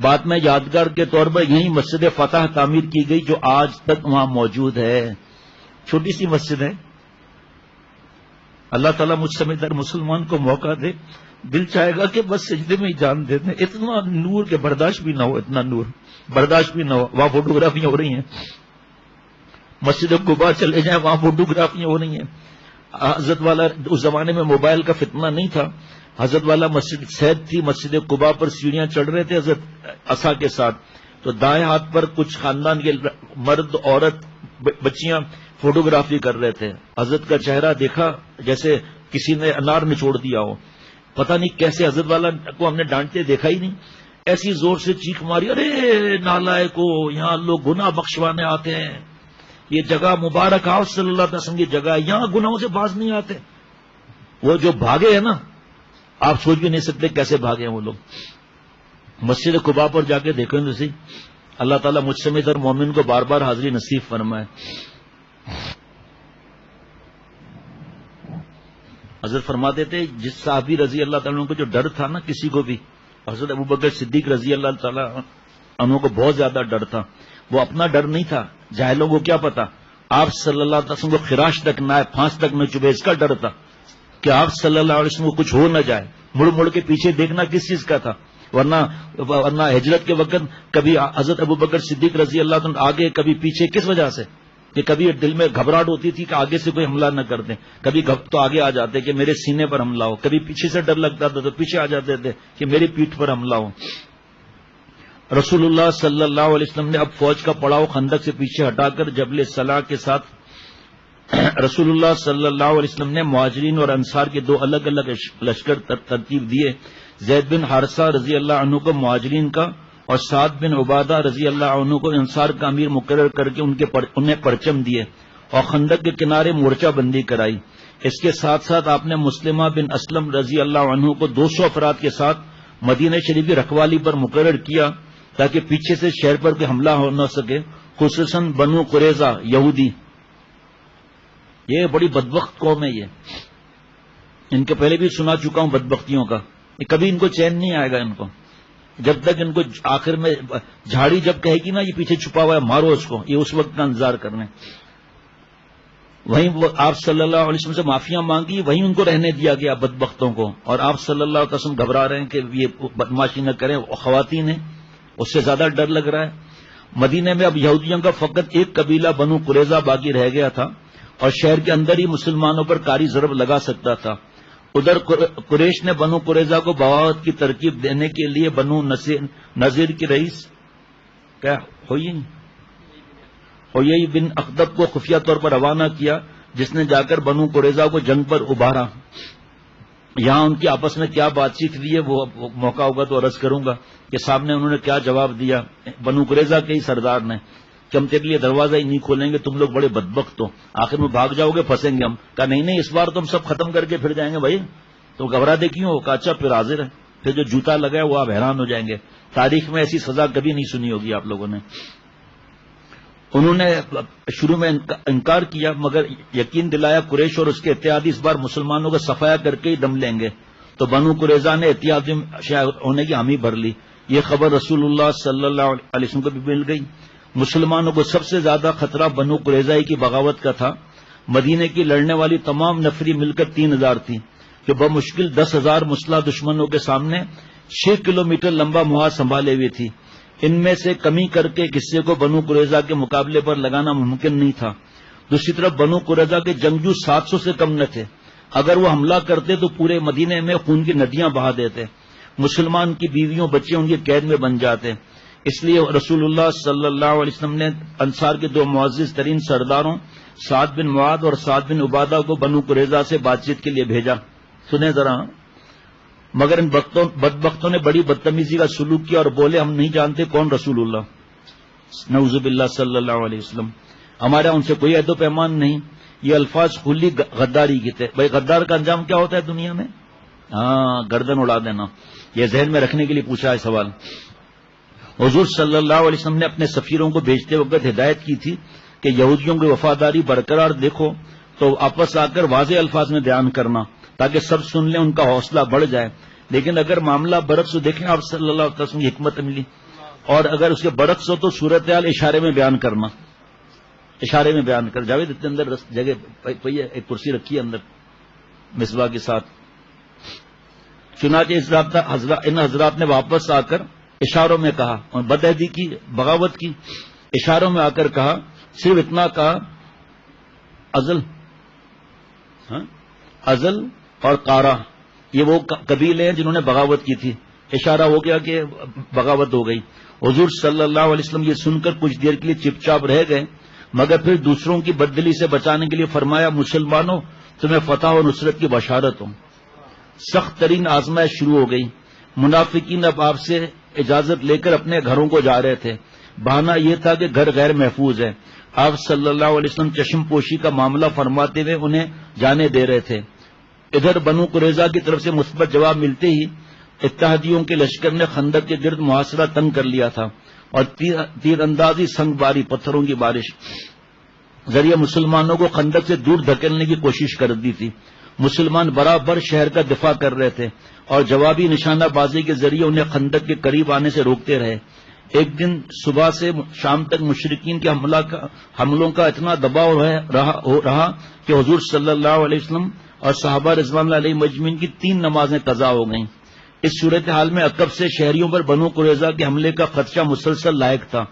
بعد میں یادگار کے طور پر یہی مسجد فتح تعمیر کی گئی جو آج تک وہاں موجود ہے۔ چھوٹی سی مسجد ہے۔ اللہ تعالیٰ مجھ سمیت ہر مسلمان کو موقع دے، دل چاہے گا کہ بس سجدے میں ہی جان دے دیں، اتنا نور کے برداشت بھی نہ ہو، اتنا نور برداشت بھی نہ ہو۔ وہاں فوٹوگرافیاں ہو رہی ہیں، مسجد قباء چلے جائیں وہاں فوٹوگرافیاں ہو رہی ہیں۔ حضرت والا اس زمانے میں موبائل کا فتنہ نہیں تھا، حضرت والا مسجد سید تھی، مسجد قباء پر سیڑھیاں چڑھ رہے تھے حضرت عصا کے ساتھ، تو دائیں ہاتھ پر کچھ خاندان کے مرد عورت بچیاں فوٹوگرافی کر رہے تھے۔ حضرت کا چہرہ دیکھا جیسے کسی نے انار نچوڑ دیا ہو، پتہ نہیں کیسے حضرت والا کو ہم نے ڈانٹتے دیکھا ہی نہیں، ایسی زور سے چیخ ماری، ارے نالائکو، یہاں لوگ گناہ بخشوانے آتے ہیں، یہ جگہ مبارک آپ صلی اللہ علیہ وسلم کی جگہ ہے، یہاں گناہوں سے باز نہیں آتے۔ وہ جو بھاگے ہیں نا، آپ سوچ بھی نہیں سکتے کیسے بھاگے ہیں وہ لوگ۔ مسجد قباء پر جا کے دیکھیں تو صحیح، اللہ تعالیٰ مجھ سمیت ہر مومن کو بار بار حاضری نصیب فرمائے۔ حضرت فرماتے تھے جس صحابی رضی اللہ تعالیٰ عنہ کو جو ڈر تھا نا کسی کو بھی، حضرت ابوبکر صدیق رضی اللہ تعالیٰ عنہ کو بہت زیادہ ڈر تھا۔ وہ اپنا ڈر نہیں تھا، جاہلوں کو کیا پتا، آپ صلی اللہ علیہ وسلم کو خراش تک نہ آئے، پھانس تک نہ چبھے، اس کا ڈر تھا کہ آپ صلی اللہ علیہ وسلم کو کچھ ہو نہ جائے۔ مڑ مڑ کے پیچھے دیکھنا کس چیز کا تھا، ورنہ ہجرت کے وقت کبھی حضرت ابوبکر صدیق رضی اللہ عنہ آگے کبھی پیچھے، کس وجہ سے کہ کبھی دل میں گھبراہٹ ہوتی تھی کہ آگے سے کوئی حملہ نہ کر دیں، کبھی تو آگے آ جاتے کہ میرے سینے پر حملہ ہو، کبھی پیچھے سے ڈر لگتا تھا تو پیچھے آ جاتے تھے کہ میری پیٹھ پر حملہ ہو۔ رسول اللہ صلی اللہ علیہ وسلم نے اب فوج کا پڑاؤ خندق سے پیچھے ہٹا کر جبل صلاح کے ساتھ رسول اللہ صلی اللہ علیہ وسلم نے مہاجرین اور انصار کے دو الگ الگ لشکر ترتیب دیے۔ زید بن حارثہ رضی اللہ عنہ کو مہاجرین کا اور سعد بن عبادہ رضی اللہ عنہ کو انصار کا امیر مقرر کر کے انہیں پرچم دیے اور خندق کے کنارے مورچہ بندی کرائی۔ اس کے ساتھ ساتھ آپ نے مسلمہ بن اسلم رضی اللہ عنہ کو 200 افراد کے ساتھ مدینہ شریف کی رکھوالی پر مقرر کیا تاکہ پیچھے سے شہر پر کوئی حملہ ہو نہ سکے، خصوصاً بنو قریظہ یہودی۔ یہ بڑی بدبخت قوم ہے، یہ ان کے پہلے بھی سنا چکا ہوں بدبختیوں کا، کبھی ان کو چین نہیں آئے گا ان کو، جب تک ان کو آخر میں جھاڑی جب کہے گی نا یہ پیچھے چھپا ہوا ہے مارو اس کو، یہ اس وقت کا انتظار کرنے۔ وہیں وہ آپ صلی اللہ علیہ وسلم سے معافیاں مانگی، وہیں ان کو رہنے دیا گیا بدبختوں کو، اور آپ صلی اللہ علیہ وسلم گھبرا رہے ہیں کہ یہ بدماشی نہ کریں، خواتین ہیں اس سے زیادہ ڈر لگ رہا ہے۔ مدینے میں اب یہودیوں کا فقط ایک قبیلہ بنو قریظہ باقی رہ گیا تھا اور شہر کے اندر ہی مسلمانوں پر کاری ضرب لگا سکتا تھا۔ ادھر قریش نے بنو قریظہ کو بغاوت کی ترکیب دینے کے لیے بنو نذیر کی رئیس کیا ہوئی بن اخدب کو خفیہ طور پر روانہ کیا، جس نے جا کر بنو قریظہ کو جنگ پر ابھارا۔ یہاں ان کی آپس میں کیا بات چیت ہوئی ہے وہ موقع ہوگا تو عرض کروں گا کہ سامنے انہوں نے کیا جواب دیا بنو قریظہ کے ہی سردار نے کہ ہم تیرے لیے دروازہ ہی نہیں کھولیں گے، تم لوگ بڑے بدبخت ہو، آخر میں بھاگ جاؤ گے، پھنسیں گے ہم. کہا نہیں اس بار تو ہم سب ختم کر کے پھر جائیں گے بھائی، تو گھبراتے کیوں ہو؟ کہا اچھا پھر حاضر ہے. پھر جو جوتا لگا ہے وہ آپ حیران ہو جائیں گے، تاریخ میں ایسی سزا کبھی نہیں سنی ہوگی آپ لوگوں نے. انہوں نے شروع میں انکار کیا، مگر یقین دلایا قریش اور اس کے اتحادی اس بار مسلمانوں کا صفایا کر کے ہی دم لیں گے. تو بنو قریظہ نے اتحادی ہونے کی حامی بھر لی. یہ خبر رسول اللہ صلی اللہ علیہ وسلم کو بھی مل گئی. مسلمانوں کو سب سے زیادہ خطرہ بنو قریظہ کی بغاوت کا تھا. مدینے کی لڑنے والی تمام نفری مل کر 3000 تھی، جو بمشکل 10,000 مسلح دشمنوں کے سامنے 6 کلومیٹر لمبا محاذ سنبھالے ہوئی تھی. ان میں سے کمی کر کے کسی کو بنو قریظہ کے مقابلے پر لگانا ممکن نہیں تھا. دوسری طرف بنو قریظہ کے جنگجو 700 سے کم نہ تھے. اگر وہ حملہ کرتے تو پورے مدینے میں خون کی ندیاں بہا دیتے. مسلمان کی بیویوں بچے ان کی قید میں بن جاتے. اس لیے رسول اللہ صلی اللہ علیہ وسلم نے انصار کے 2 معزز ترین سرداروں سعد بن معاذ اور سعد بن عبادہ کو بنو قریظہ سے بات چیت کے لیے بھیجا. سنیں ذرا. مگر ان بدبختوں نے بڑی بدتمیزی کا سلوک کیا اور بولے ہم نہیں جانتے کون رسول اللہ نعوذ باللہ صلی اللہ علیہ وسلم، ہمارا ان سے کوئی عہد و پیمان نہیں. یہ الفاظ کھلی غداری کی تھے. بھائی غدار کا انجام کیا ہوتا ہے دنیا میں؟ گردن اڑا دینا. یہ ذہن میں رکھنے کے لیے پوچھا ہے سوال. حضور صلی اللہ علیہ وسلم نے اپنے سفیروں کو بھیجتے وقت ہدایت کی تھی کہ یہودیوں کی وفاداری برقرار دیکھو تو آپس آ کر واضح الفاظ میں بیان کرنا تاکہ سب سن لیں، ان کا حوصلہ بڑھ جائے. لیکن اگر معاملہ برعکس ہو، دیکھیں آپ صلی اللہ علیہ وسلم کی حکمت ملی، اور اگر اس کے برعکس ہو تو صورتحال اشارے میں بیان کرنا. اشارے میں بیان کر. جاوید اتنے اندر جگہ پئی ہے، ایک کرسی رکھی ہے اندر مصباح کے ساتھ. چنانچہ ان حضرات نے واپس آ کر اشاروں میں کہا اور بدعہدی کی، بغاوت کی. اشاروں میں آ کر کہا، صرف اتنا کہا ازل اور قارا یہ وہ قبیلے ہیں جنہوں نے بغاوت کی تھی. اشارہ ہو گیا کہ بغاوت ہو گئی. حضور صلی اللہ علیہ وسلم یہ سن کر کچھ دیر کے لیے چپ چاپ رہ گئے، مگر پھر دوسروں کی بددلی سے بچانے کے لیے فرمایا مسلمانوں تمہیں فتح و نصرت کی بشارت ہو. سخت ترین آزمائش شروع ہو گئی. منافقین اب آپ سے اجازت لے کر اپنے گھروں کو جا رہے تھے. بہانہ یہ تھا کہ گھر غیر محفوظ ہے. آپ صلی اللہ علیہ وسلم چشم پوشی کا معاملہ فرماتے ہوئے انہیں جانے دے رہے تھے. ادھر بنو قریظہ کی طرف سے مثبت جواب ملتے ہی اتحادیوں کے لشکر نے خندق کے گرد محاصرہ تنگ کر لیا تھا اور تیر اندازی سنگ باری پتھروں کی بارش ذریعے مسلمانوں کو خندق سے دور دھکیلنے کی کوشش کر دی تھی. مسلمان برابر شہر کا دفاع کر رہے تھے اور جوابی نشانہ بازی کے ذریعے انہیں خندق کے قریب آنے سے روکتے رہے. ایک دن صبح سے شام تک مشرکین کے حملوں کا اتنا دباؤ رہا کہ حضور صلی اللہ علیہ وسلم اور صحابہ رضوان اللہ علیہ مجمعین کی 3 نمازیں قضا ہو گئیں. اس صورتحال میں عقب سے شہریوں پر بنو قریظہ کے حملے کا خدشہ مسلسل لاحق تھا.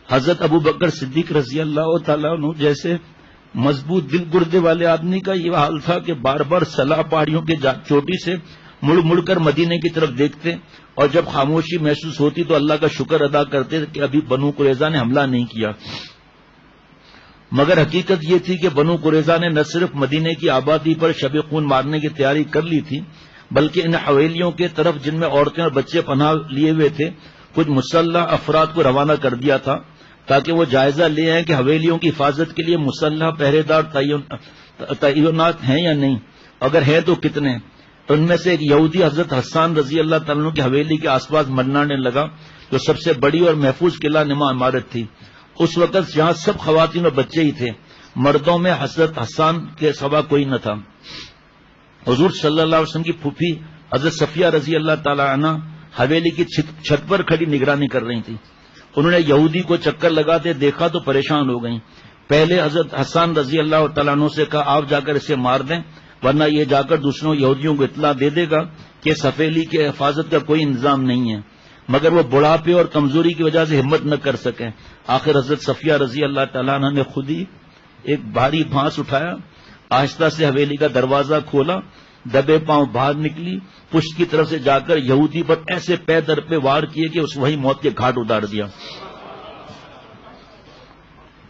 حضرت ابو بکر صدیق رضی اللہ تعالیٰ عنہ جیسے مضبوط دل گردے والے آدمی کا یہ حال تھا کہ بار بار سلا پہاڑیوں کے چوٹی سے مڑ مڑ کر مدینے کی طرف دیکھتے اور جب خاموشی محسوس ہوتی تو اللہ کا شکر ادا کرتے کہ ابھی بنو قریظہ نے حملہ نہیں کیا. مگر حقیقت یہ تھی کہ بنو قریظہ نے نہ صرف مدینے کی آبادی پر شب خون مارنے کی تیاری کر لی تھی، بلکہ ان حویلیوں کے طرف جن میں عورتیں اور بچے پناہ لیے ہوئے تھے کچھ مسلح افراد کو روانہ کر دیا تھا تاکہ وہ جائزہ لے آئیں کہ حویلیوں کی حفاظت کے لیے مسلح پہرے دار تعینات ہیں یا نہیں، اگر ہیں تو کتنے. ان میں سے ایک یہودی حضرت حسان رضی اللہ تعالیٰ عنہ کی حویلی کے آس پاس منانے لگا، جو سب سے بڑی اور محفوظ قلعہ نما عمارت تھی. اس وقت یہاں سب خواتین اور بچے ہی تھے، مردوں میں حضرت حسان کے سوا کوئی نہ تھا. حضور صلی اللہ علیہ وسلم کی پھوپھی حضرت صفیہ رضی اللہ تعالیٰ عنہ حویلی کی چھت پر کھڑی نگرانی کر رہی تھی. انہوں نے یہودی کو چکر لگاتے دیکھا تو پریشان ہو گئیں. پہلے حضرت حسان رضی اللہ تعالیٰ عنہ سے کہا آپ جا کر اسے مار دیں، ورنہ یہ جا کر دوسروں یہودیوں کو اطلاع دے دے گا کہ اس حویلی کی حفاظت کا کوئی انتظام نہیں ہے. مگر وہ بڑھاپے اور کمزوری کی وجہ سے ہمت نہ کر سکے. آخر حضرت صفیہ رضی اللہ تعالیٰ عنہ نے خود ہی ایک بھاری بھانس اٹھایا، آہستہ سے حویلی کا دروازہ کھولا، دبے پاؤں باہر نکلی، پشت کی طرف سے جا کر یہودی پر ایسے پے در پہ وار کیے کہ اس وہی موت کے گھاٹ اتار دیا.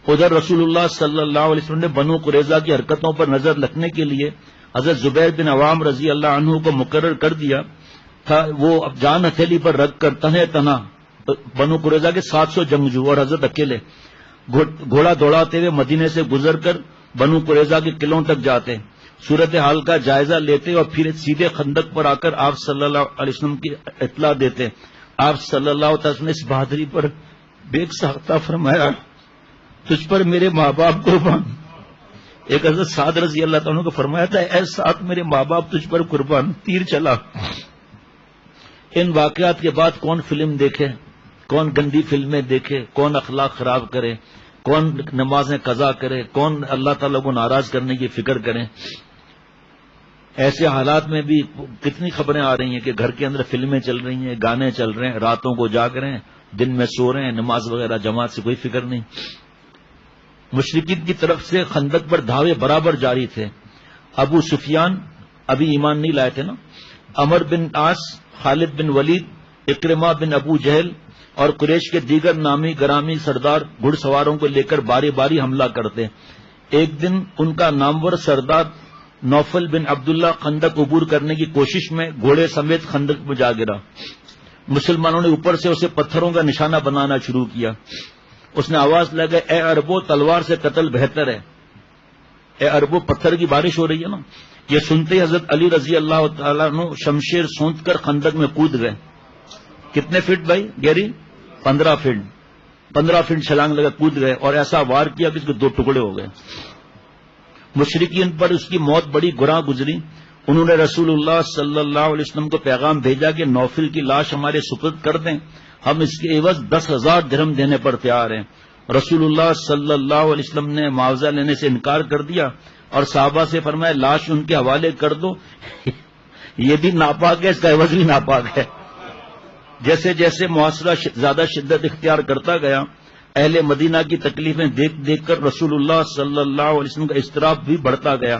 ادھر رسول اللہ صلی اللہ علیہ وسلم نے بنو قریظہ کی حرکتوں پر نظر رکھنے کے لیے حضرت زبیر بن عوام رضی اللہ عنہ کو مقرر کر دیا تھا. وہ اب جان ہتھیلی پر رکھ کر تنہا بنو قریظہ کے 700 جنگجو اور حضرت اکیلے گھوڑا دوڑاتے ہوئے مدینے سے گزر کر بنو قریظہ کے قلعوں تک جاتے، صورتحال کا جائزہ لیتے اور پھر سیدھے خندق پر آ کر آپ صلی اللہ علیہ وسلم کی اطلاع دیتے۔ آپ صلی اللہ علیہ وسلم نے اس بہادری پر بیک ساختہ فرمایا، تجھ پر میرے ماں باپ قربان۔ ایک حضرت سعد رضی اللہ تعالیٰ کو فرمایا تھا، اے سعد میرے ماں باپ تجھ پر قربان، تیر چلا۔ ان واقعات کے بعد کون فلم دیکھے، کون گندی فلمیں دیکھے، کون اخلاق خراب کرے، کون نمازیں قضا کرے، کون اللہ تعالیٰ کو ناراض کرنے کی فکر کرے۔ ایسے حالات میں بھی کتنی خبریں آ رہی ہیں کہ گھر کے اندر فلمیں چل رہی ہیں، گانے چل رہے ہیں، راتوں کو جاگ رہے ہیں، دن میں سو رہے ہیں، نماز وغیرہ جماعت سے کوئی فکر نہیں۔ مشرکین کی طرف سے خندق پر دھاوے برابر جاری تھے۔ ابو سفیان ابھی ایمان نہیں لائے تھے نا، عمر بن عاص، خالد بن ولید، اکرمہ بن ابو جہل اور قریش کے دیگر نامی گرامی سردار گھڑ سواروں کو لے کر باری باری حملہ کرتے۔ ایک دن ان کا نامور سردار نوفل بن عبداللہ خندق عبور کرنے کی کوشش میں گھوڑے سمیت خندق میں جا گرا۔ مسلمانوں نے اوپر سے اسے پتھروں کا نشانہ بنانا شروع کیا۔ اس نے آواز لگائی، اے عربو تلوار سے قتل بہتر ہے۔ اے عربو، پتھر کی بارش ہو رہی ہے نا۔ یہ سنتے حضرت علی رضی اللہ تعالیٰ عنہ شمشیر سونت کر خندق میں کود گئے۔ کتنے فٹ بھائی گہری؟ 15 فٹ 15 فٹ چھلانگ لگا کود گئے اور ایسا وار کیا کہ اس کے 2 ٹکڑے ہو گئے۔ مشرکین پر اس کی موت بڑی گراں گزری۔ انہوں نے رسول اللہ صلی اللہ علیہ وسلم کو پیغام بھیجا کہ نوفل کی لاش ہمارے سپرد کر دیں، ہم اس کے عوض 10,000 درہم دینے پر تیار ہیں۔ رسول اللہ صلی اللہ علیہ وسلم نے معاوضہ لینے سے انکار کر دیا اور صحابہ سے فرمایا لاش ان کے حوالے کر دو۔ یہ بھی ناپاک ہے، اس کا عوض بھی ناپاک ہے۔ جیسے جیسے معاشرہ زیادہ شدت اختیار کرتا گیا، اہل مدینہ کی تکلیفیں دیکھ دیکھ کر رسول اللہ صلی اللہ علیہ وسلم کا اضطراب بھی بڑھتا گیا۔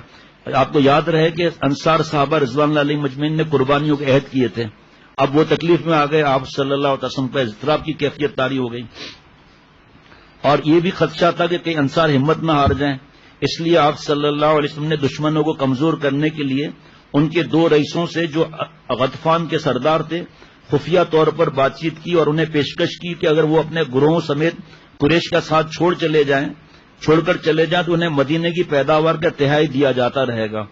آپ کو یاد رہے کہ انصار صحابہ رضوان اللہ علیہ مجمعین نے قربانیوں کے عہد کیے تھے، اب وہ تکلیف میں آ گئے، آپ صلی اللہ علیہ وسلم کا اضطراب کی کیفیت طاری ہو گئی، اور یہ بھی خدشہ تھا کہ کئی انصار ہمت نہ ہار جائیں۔ اس لیے آپ صلی اللہ علیہ وسلم نے دشمنوں کو کمزور کرنے کے لیے ان کے 2 رئیسوں سے جو غطفان کے سردار تھے خفیہ طور پر بات چیت کی اور انہیں پیشکش کی کہ اگر وہ اپنے گروہوں سمیت قریش کا ساتھ چھوڑ کر چلے جائیں تو انہیں مدینے کی پیداوار کا تہائی دیا جاتا رہے گا۔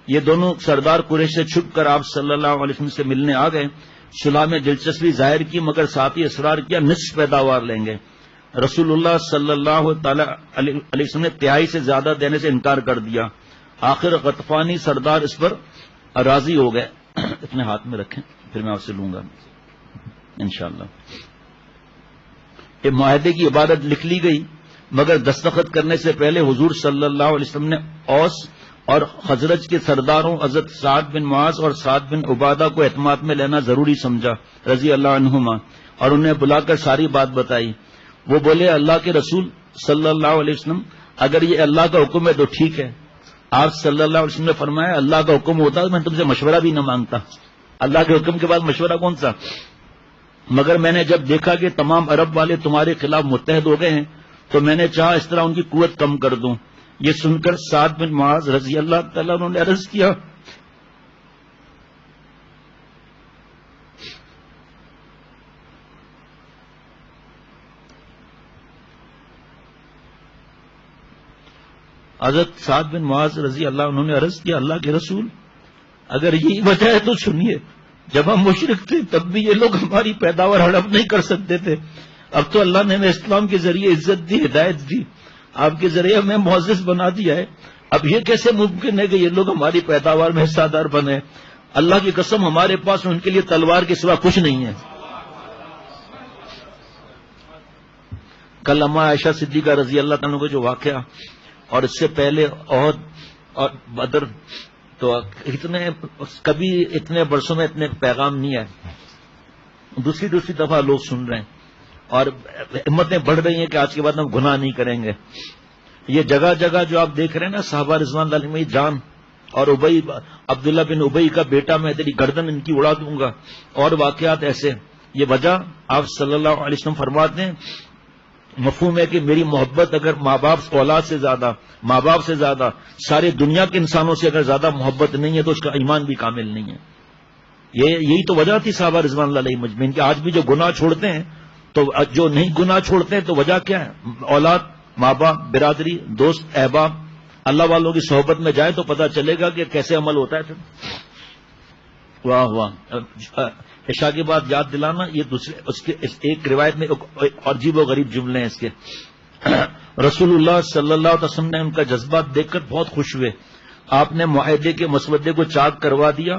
یہ دونوں سردار قریش سے چھپ کر آپ صلی اللہ علیہ وسلم سے ملنے آ گئے، صلح میں دلچسپی ظاہر کی، مگر ساتھ ہی اصرار کیا نصف پیداوار لیں گے۔ رسول اللہ صلی اللہ تعالی علیہ وسلم نے تہائی سے زیادہ دینے سے انکار کر دیا۔ آخر غطفانی سردار اس پر راضی ہو گئے۔ اپنے ہاتھ میں رکھیں، پھر میں آپ سے لوں گا انشاءاللہ۔ یہ معاہدے کی عبارت لکھ لی گئی، مگر دستخط کرنے سے پہلے حضور صلی اللہ علیہ وسلم نے اوس اور خزرج کے سرداروں حضرت سعد بن معاذ اور سعد بن عبادہ کو اعتماد میں لینا ضروری سمجھا رضی اللہ عنہما، اور انہیں بلا کر ساری بات بتائی۔ وہ بولے اللہ کے رسول صلی اللہ علیہ وسلم، اگر یہ اللہ کا حکم ہے تو ٹھیک ہے۔ آپ صلی اللہ علیہ وسلم نے فرمایا اللہ کا حکم ہوتا تو میں تم سے مشورہ بھی نہ مانگتا، اللہ کے حکم کے بعد مشورہ کون سا؟ مگر میں نے جب دیکھا کہ تمام عرب والے تمہارے خلاف متحد ہو گئے ہیں تو میں نے چاہا اس طرح ان کی قوت کم کر دوں۔ یہ سن کر سعد بن معاذ رضی اللہ تعالیٰ عنہ نے عرض کیا حضرت سعد بن معاذ رضی اللہ عنہ نے عرض کیا اللہ کے رسول اگر یہی وجہ ہے تو سنیے، جب ہم مشرک تھے تب بھی یہ لوگ ہماری پیداوار ہڑپ نہیں کر سکتے تھے، اب تو اللہ نے ہمیں اسلام کے ذریعے عزت دی، ہدایت دی، آپ کے ذریعے ہمیں معزز بنا دیا ہے، اب یہ کیسے ممکن ہے کہ یہ لوگ ہماری پیداوار میں حصہ دار بنے؟ اللہ کی قسم ہمارے پاس ان کے لیے تلوار کے سوا کچھ نہیں ہے۔ کل اما عائشہ صدیقہ رضی اللہ تعالیٰ کو جو واقعہ اور اس سے پہلے عہد اور بدر، تو کبھی اتنے برسوں میں اتنے پیغام نہیں آئے، دوسری دفعہ لوگ سن رہے ہیں اور ہمتیں بڑھ رہی ہیں کہ آج کے بعد ہم گناہ نہیں کریں گے۔ یہ جگہ جگہ جو آپ دیکھ رہے ہیں نا صحابہ رضوان اللہ علیہم جان اور ابئی عبداللہ بن ابئی کا بیٹا میں تیری گردن ان کی اڑا دوں گا اور واقعات ایسے، یہ وجہ آپ صلی اللہ علیہ وسلم فرماتے ہیں مفہوم ہے کہ میری محبت اگر ماں باپ اولاد سے زیادہ، ماں باپ سے زیادہ، ساری دنیا کے انسانوں سے اگر زیادہ محبت نہیں ہے تو اس کا ایمان بھی کامل نہیں ہے۔ یہی تو وجہ تھی صحابہ رضوان اللہ علیہم مجمعین کہ آج بھی جو گناہ چھوڑتے ہیں تو جو نہیں گناہ چھوڑتے ہیں تو وجہ کیا ہے؟ اولاد ماں باپ، برادری، دوست، احباب، اللہ والوں کی صحبت میں جائے تو پتہ چلے گا کہ کیسے عمل ہوتا ہے. پھر واہ واہ، عشاء کی بات یاد دلانا. یہ دوسرے اس کے ایک روایت میں عجیب و غریب جملے ہیں اس کے. رسول اللہ صلی اللہ علیہ وسلم نے ان کا جذبات دیکھ کر بہت خوش ہوئے. آپ نے معاہدے کے مسودے کو چاک کروا دیا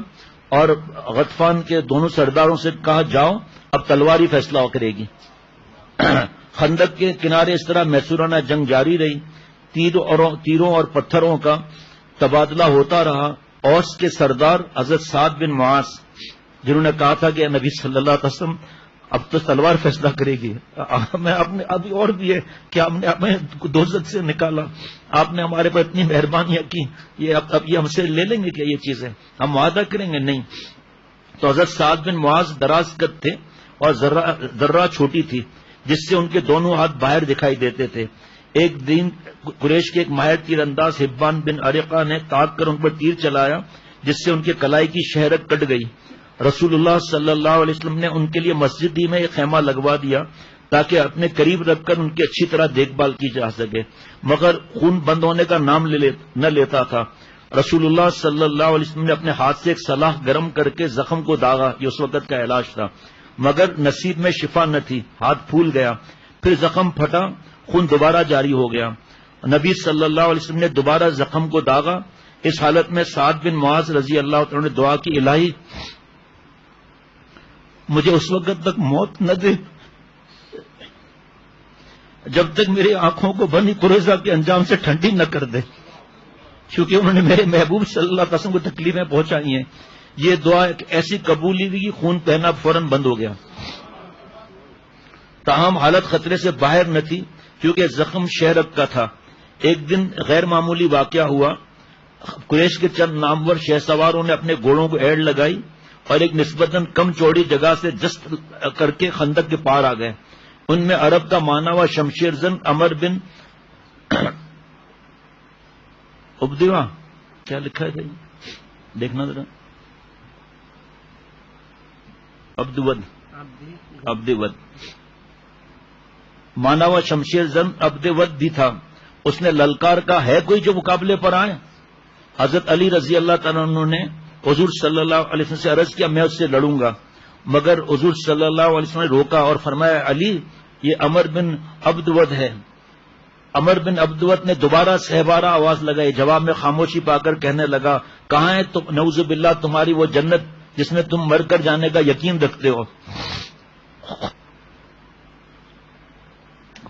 اور غطفان کے دونوں سرداروں سے کہا جاؤ اب تلواری فیصلہ کرے گی. خندق کے کنارے اس طرح محصورانہ جنگ جاری رہی. تیروں اور پتھروں کا تبادلہ ہوتا رہا. اوس کے سردار حضرت سعد بن معاذ جنہوں نے کہا تھا کہ نبی صلی اللہ علیہ وسلم اب تو تلوار فیصلہ کرے گی، میں اپنے ابھی اور بھی ہے کہ آپ نے ہمیں دوزخ سے نکالا، آپ نے ہمارے پر اتنی مہربانیاں کی، یہ اب یہ ہم سے لے لیں گے کیا یہ چیزیں، ہم وعدہ کریں گے نہیں. تو حضرت سعد بن معاذ دراز قد تھے اور ذرہ چھوٹی تھی جس سے ان کے دونوں ہاتھ باہر دکھائی دیتے تھے. ایک دن قریش کے ایک ماہر تیر انداز حبان بن عریقہ نے تاک کر ان پر تیر چلایا جس سے ان کے کلائی کی شہرت کٹ گئی. رسول اللہ صلی اللہ علیہ وسلم نے ان کے لیے مسجد ہی میں ایک خیمہ لگوا دیا تاکہ اپنے قریب رکھ کر ان کی اچھی طرح دیکھ بھال کی جا سکے، مگر خون بند ہونے کا نام نہ لیتا تھا. رسول اللہ صلی اللہ علیہ وسلم نے اپنے ہاتھ سے ایک سلاخ گرم کر کے زخم کو داغا، یہ اس وقت کا علاج تھا، مگر نصیب میں شفا نہ تھی، ہاتھ پھول گیا، پھر زخم پھٹا، خون دوبارہ جاری ہو گیا. نبی صلی اللہ علیہ وسلم نے دوبارہ زخم کو داغا. اس حالت میں سعد بن معاذ رضی اللہ تعالی نے دعا کی، الہی مجھے اس وقت تک موت نہ دے جب تک میری آنکھوں کو بنی قریظہ کے انجام سے ٹھنڈی نہ کر دے، کیونکہ انہوں نے میرے محبوب صلی اللہ علیہ وسلم کو تکلیفیں پہنچائی ہیں. یہ دعا ایک ایسی قبولی ہوئی، خون بہنا فوراً بند ہو گیا. تاہم حالت خطرے سے باہر نہ تھی کیونکہ زخم شہرک کا تھا. ایک دن غیر معمولی واقعہ ہوا. قریش کے چند نامور شہ سواروں نے اپنے گھوڑوں کو ایڑ لگائی اور ایک نسبتاً کم چوڑی جگہ سے جست کر کے خندق کے پار آ گئے. ان میں عرب کا مانا ہوا شمشیر زن عمر بن عبدوہ، کیا لکھا ہے دیکھنا ذرا، عبدود مانا ہوا شمشیر زن عبدود بھی تھا. اس نے للکار کا ہے کوئی جو مقابلے پر آئے. حضرت علی رضی اللہ تعالیٰ عنہ نے حضور صلی اللہ علیہ وسلم سے عرض کیا میں اس سے لڑوں گا، مگر حضور صلی اللہ علیہ وسلم نے روکا اور فرمایا علی یہ عمر بن عبدود ہے. عمر بن عبدود نے دوبارہ سہبارہ آواز لگائی. جواب میں خاموشی پا کر کہنے لگا کہاں ہے نعوذ باللہ تمہاری وہ جنت جس میں تم مر کر جانے کا یقین رکھتے ہو.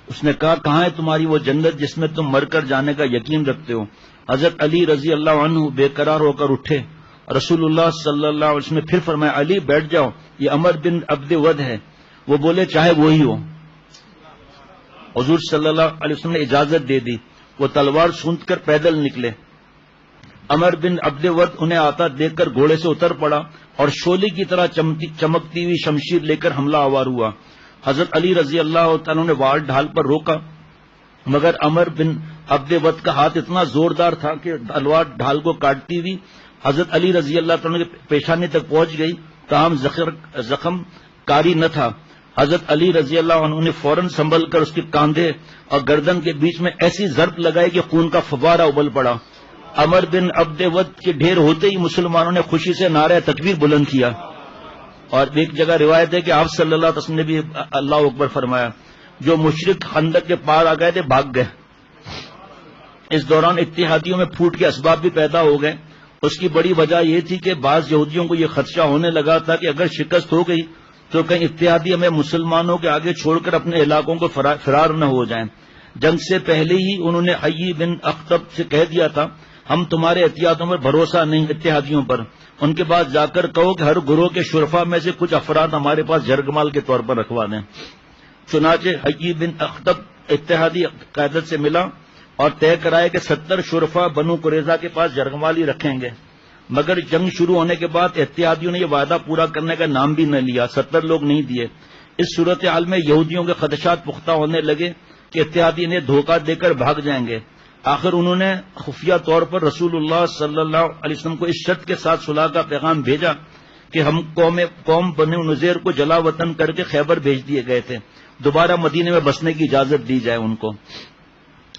اس نے کہا کہاں ہے تمہاری وہ جنت جس میں تم مر کر جانے کا یقین رکھتے ہو. حضرت علی رضی اللہ عنہ بے قرار ہو کر اٹھے. رسول اللہ صلی اللہ علیہ وسلم نے پھر فرمایا علی بیٹھ جاؤ، یہ عمر بن عبدود ہے. وہ بولے چاہے وہی ہو. حضور صلی اللہ علیہ وسلم نے اجازت دے دی. وہ تلوار سونت کر پیدل نکلے. عمر بن عبدود انہیں آتا دیکھ کر گھوڑے سے اتر پڑا اور شعلے کی طرح چمکتی ہوئی شمشیر لے کر حملہ آور ہوا. حضرت علی رضی اللہ تعالیٰ نے وار ڈھال پر روکا، مگر عمر بن عبدود کا ہاتھ اتنا زوردار تھا کہ تلوار ڈھال کو کاٹتی ہوئی حضرت علی رضی اللہ تعالیٰ کے پیشانی تک پہنچ گئی، تاہم زخم کاری نہ تھا. حضرت علی رضی اللہ عنہ نے فوراً سنبھل کر اس کے کاندھے اور گردن کے بیچ میں ایسی ضرب لگائی کہ خون کا فوارہ ابل پڑا. عمر بن عبدود کے ڈھیر ہوتے ہی مسلمانوں نے خوشی سے نعرہ تکبیر بلند کیا. اور ایک جگہ روایت ہے کہ آپ صلی اللہ علیہ وسلم نے بھی اللہ اکبر فرمایا. جو مشرک خندق کے پار آ گئے تھے بھاگ گئے. اس دوران اتحادیوں میں پھوٹ کے اسباب بھی پیدا ہو گئے. اس کی بڑی وجہ یہ تھی کہ بعض یہودیوں کو یہ خدشہ ہونے لگا تھا کہ اگر شکست ہو گئی تو کہیں اتحادی ہمیں مسلمانوں کے آگے چھوڑ کر اپنے علاقوں کو فرار نہ ہو جائیں. جنگ سے پہلے ہی انہوں نے حیی بن اخطب سے کہہ دیا تھا ہم تمہارے احتیاطوں پر بھروسہ نہیں، اتحادیوں پر. ان کے بعد جا کر کہو کہ ہر گروہ کے شرفا میں سے کچھ افراد ہمارے پاس جرگمال کے طور پر رکھوا دیں. چنانچہ حیی بن اخطب اتحادی قیادت سے ملا اور طے کرائے کہ 70 شرفا بنو قریظہ کے پاس جرگمالی رکھیں گے. مگر جنگ شروع ہونے کے بعد اتحادیوں نے یہ وعدہ پورا کرنے کا نام بھی نہ لیا، 70 لوگ نہیں دیے. اس صورتحال میں یہودیوں کے خدشات پختہ ہونے لگے کہ اتحادی انہیں دھوکہ دے کر بھاگ جائیں گے. آخر انہوں نے خفیہ طور پر رسول اللہ صلی اللہ علیہ وسلم کو اس شرط کے ساتھ صلح کا پیغام بھیجا کہ ہم قوم بنو نذیر کو جلا وطن کر کے خیبر بھیج دیے گئے تھے، دوبارہ مدینے میں بسنے کی اجازت دی جائے ان کو.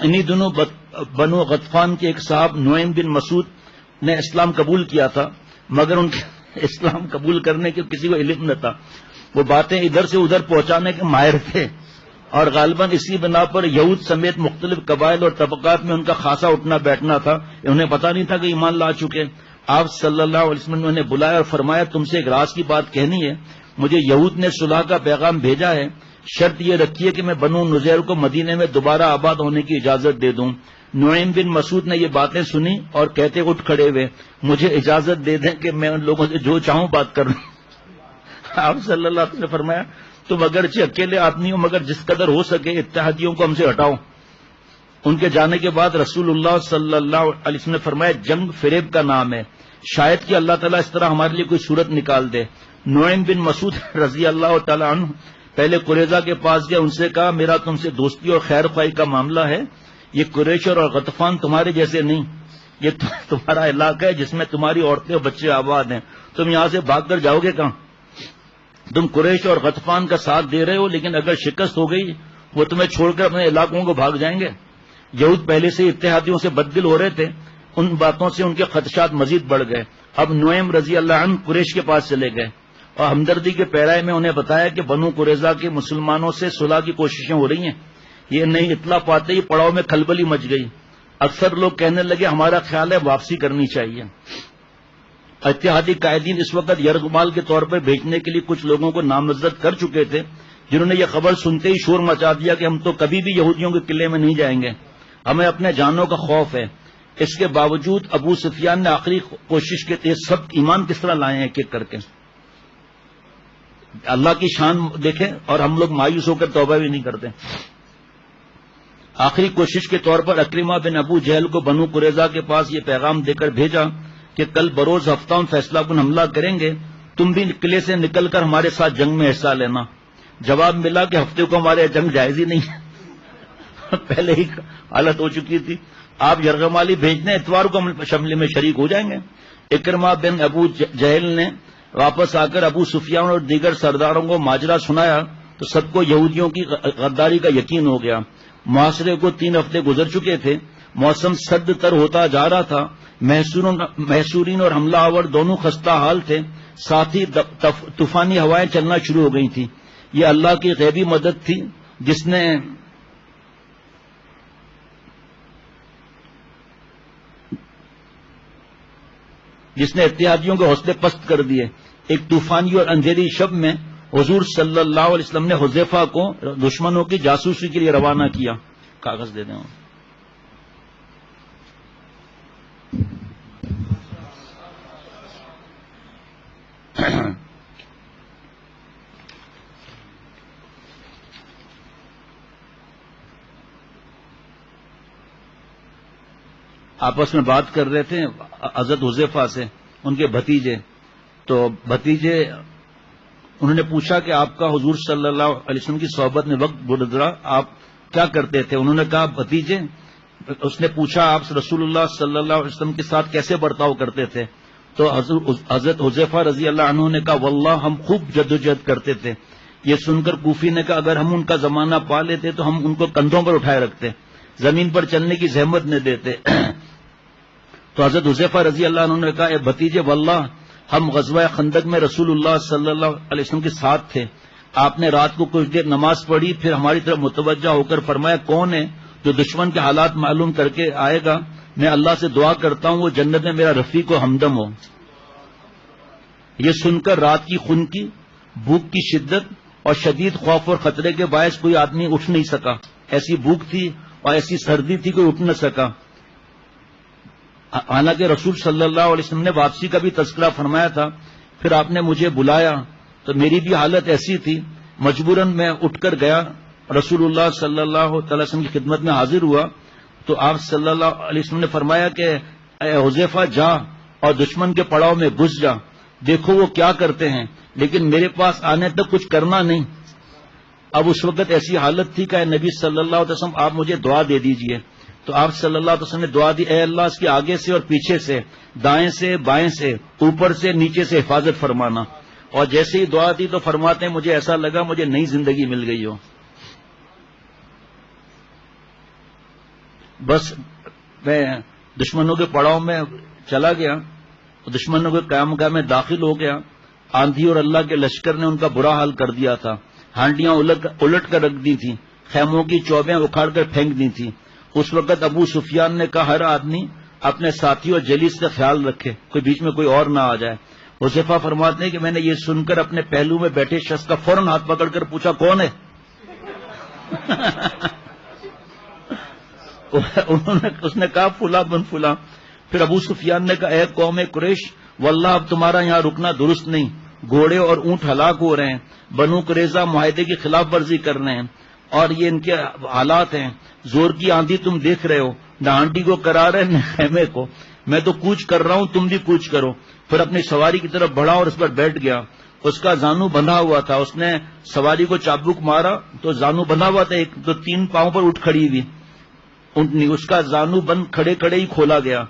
انہی دنوں بنو غطفان کے ایک صاحب نعیم بن مسعود نے اسلام قبول کیا تھا، مگر ان کے اسلام قبول کرنے کے کسی کو علم نہ تھا. وہ باتیں ادھر سے ادھر پہنچانے کے ماہر تھے، اور غالباً اسی بنا پر یہود سمیت مختلف قبائل اور طبقات میں ان کا خاصا اٹھنا بیٹھنا تھا. انہیں پتا نہیں تھا کہ ایمان لا چکے. آپ صلی اللہ علیہ وسلم نے انہیں بلایا اور فرمایا تم سے ایک راز کی بات کہنی ہے. مجھے یہود نے صلح کا پیغام بھیجا ہے، شرط یہ رکھی ہے کہ میں بنو نذیر کو مدینے میں دوبارہ آباد ہونے کی اجازت دے دوں. نعیم بن مسعود نے یہ باتیں سنی اور کہتے اٹھ کھڑے ہوئے مجھے اجازت دے دیں کہ میں ان لوگوں سے جو چاہوں بات کر لوں. آپ صلی اللہ علیہ وسلم نے فرمایا تم اگرچہ اکیلے آدمی ہو مگر جس قدر ہو سکے اتحادیوں کو ہم سے ہٹاؤ. ان کے جانے کے بعد رسول اللہ صلی اللہ علیہ وسلم نے فرمایا جنگ فریب کا نام ہے، شاید کہ اللہ تعالیٰ اس طرح ہمارے لیے کوئی صورت نکال دے. نعیم بن مسعود رضی اللہ تعالیٰ عنہ پہلے قریظہ کے پاس گیا، ان سے کہا میرا تم سے دوستی اور خیر خواہی کا معاملہ ہے. یہ قریش اور غطفان تمہارے جیسے نہیں، یہ تمہارا علاقہ ہے جس میں تمہاری عورتیں اور بچے آباد ہیں. تم یہاں سے بھاگ کر جاؤ گے کہاں؟ تم قریش اور غطفان کا ساتھ دے رہے ہو، لیکن اگر شکست ہو گئی وہ تمہیں چھوڑ کر اپنے علاقوں کو بھاگ جائیں گے. یہود پہلے سے اتحادیوں سے بددل ہو رہے تھے، ان باتوں سے ان کے خدشات مزید بڑھ گئے. اب نعیم رضی اللہ عنہ قریش کے پاس چلے گئے اور ہمدردی کے پیرائے میں انہیں بتایا کہ بنو قریظہ کے مسلمانوں سے صلح کی کوششیں ہو رہی ہیں. یہ نئی اطلاع پاتے ہی پڑاؤ میں کھلبلی مچ گئی. اکثر لوگ کہنے لگے ہمارا خیال ہے واپسی کرنی چاہیے. اتحادی قائدین اس وقت یرغمال کے طور پر بھیجنے کے لیے کچھ لوگوں کو نامزد کر چکے تھے، جنہوں نے یہ خبر سنتے ہی شور مچا دیا کہ ہم تو کبھی بھی یہودیوں کے قلعے میں نہیں جائیں گے، ہمیں اپنے جانوں کا خوف ہے. اس کے باوجود ابو سفیان نے آخری کوشش کے تحت سب ایمان کس طرح لائے ہیں ایک ایک کر کے. اللہ کی شان دیکھیں، اور ہم لوگ مایوس ہو کر توبہ بھی نہیں کرتے. آخری کوشش کے طور پر اکرمہ بن ابو جہل کو بنو قریظہ کے پاس یہ پیغام دے کر بھیجا کہ کل بروز ہفتہ ہم فیصلہ کن حملہ کریں گے، تم بھی قلعے سے نکل کر ہمارے ساتھ جنگ میں حصہ لینا. جواب ملا کہ ہفتے کو ہمارے جنگ جائز ہی نہیں ہے، پہلے ہی حالت ہو چکی تھی. آپ یرغمالی بھیجنے اتوار کو ہم شملے میں شریک ہو جائیں گے. اکرمہ بن ابو جہل نے واپس آ کر ابو سفیان اور دیگر سرداروں کو ماجرا سنایا تو سب کو یہودیوں کی غداری کا یقین ہو گیا. معاشرے کو 3 ہفتے گزر چکے تھے، موسم سرد تر ہوتا جا رہا تھا، محصورین اور حملہ آور دونوں خستہ حال تھے، ساتھ ہی طوفانی ہوائیں چلنا شروع ہو گئی تھیں. یہ اللہ کی غیبی مدد تھی جس نے اتحادیوں کے حوصلے پست کر دیے. ایک طوفانی اور اندھیری شب میں حضور صلی اللہ علیہ وسلم نے حذیفہ کو دشمنوں کی جاسوسی کے لیے روانہ کیا. کاغذ دے دیں. آپس میں بات کر رہے تھے حضرت حذیفہ سے، ان کے بھتیجے. تو بھتیجے انہوں نے پوچھا کہ آپ کا حضور صلی اللہ علیہ وسلم کی صحبت میں وقت گزرا، آپ کیا کرتے تھے؟ انہوں نے کہا بھتیجے، اس نے پوچھا آپ رسول اللہ صلی اللہ علیہ وسلم کے ساتھ کیسے برتاؤ کرتے تھے؟ تو حضرت حذیفہ رضی اللہ عنہ نے کہا واللہ ہم خوب جدوجہد کرتے تھے. یہ سن کر کوفی نے کہا اگر ہم ان کا زمانہ پا لیتے تو ہم ان کو کندھوں پر اٹھائے رکھتے، زمین پر چلنے کی زحمت نہ دیتے. تو حضرت حذیفہ رضی اللہ عنہ نے کہا اے بھتیجے واللہ ہم غزوہ خندق میں رسول اللہ صلی اللہ علیہ وسلم کے ساتھ تھے. آپ نے رات کو کچھ دیر نماز پڑھی، پھر ہماری طرف متوجہ ہو کر فرمایا کون ہے جو دشمن کے حالات معلوم کر کے آئے گا؟ میں اللہ سے دعا کرتا ہوں وہ جنت میں میرا رفیق و ہمدم ہو. یہ سن کر رات کی خنکی، بھوک کی شدت اور شدید خوف اور خطرے کے باعث کوئی آدمی اٹھ نہیں سکا. ایسی بھوک تھی اور ایسی سردی تھی کوئی اٹھ نہ سکا. حالانکہ رسول صلی اللہ علیہ وسلم نے واپسی کا بھی تذکرہ فرمایا تھا. پھر آپ نے مجھے بلایا تو میری بھی حالت ایسی تھی، مجبوراً میں اٹھ کر گیا، رسول اللہ صلی اللہ علیہ وسلم کی خدمت میں حاضر ہوا. تو آپ صلی اللہ علیہ وسلم نے فرمایا کہ اے حذیفہ جا اور دشمن کے پڑاؤ میں گھس جا، دیکھو وہ کیا کرتے ہیں، لیکن میرے پاس آنے تک کچھ کرنا نہیں. اب اس وقت ایسی حالت تھی کہ اے نبی صلی اللہ علیہ وسلم آپ مجھے دعا دے دیجئے. تو آپ صلی اللہ علیہ وسلم نے دعا دی اے اللہ اس کے آگے سے اور پیچھے سے، دائیں سے بائیں سے، اوپر سے نیچے سے حفاظت فرمانا. اور جیسے ہی دعا دی تو فرماتے ہیں مجھے ایسا لگا مجھے نئی زندگی مل گئی ہو. بس میں دشمنوں کے پڑاؤ میں چلا گیا، دشمنوں کے قیامگاہ میں داخل ہو گیا. آندھی اور اللہ کے لشکر نے ان کا برا حال کر دیا تھا. ہانڈیاں الٹ کر رکھ دی تھیں، خیموں کی چوبیں اکھاڑ کر پھینک دی تھیں. اس وقت ابو سفیان نے کہا ہر آدمی اپنے ساتھی اور جلیس کا خیال رکھے، کوئی بیچ میں کوئی اور نہ آ جائے. حذیفہ فرماتے ہیں کہ میں نے یہ سن کر اپنے پہلو میں بیٹھے شخص کا فوراً ہاتھ پکڑ کر پوچھا کون ہے؟ اس نے کہا فلاں بن فلاں. پھر ابو سفیان نے کہا اے قوم قریش، واللہ اب تمہارا یہاں رکنا درست نہیں، گھوڑے اور اونٹ ہلاک ہو رہے ہیں، بنو قریظہ معاہدے کی خلاف ورزی کر رہے ہیں، اور یہ ان کے حالات ہیں. زور کی آندھی تم دیکھ رہے ہو، نہ ہانڈی کو کرا رہے نہ خیمے کو. میں تو کوچ کر رہا ہوں، تم بھی کوچ کرو. پھر اپنی سواری کی طرف بڑھا اور اس پر بیٹھ گیا. اس کا زانو بندھا ہوا تھا، اس نے سواری کو چابک مارا تو زانو بندھا ہوا تھا، ایک تو 3 پاؤں پر اٹھ کھڑی ہوئی اونٹنی، اس کا زانو بند کھڑے کھڑے ہی کھولا گیا.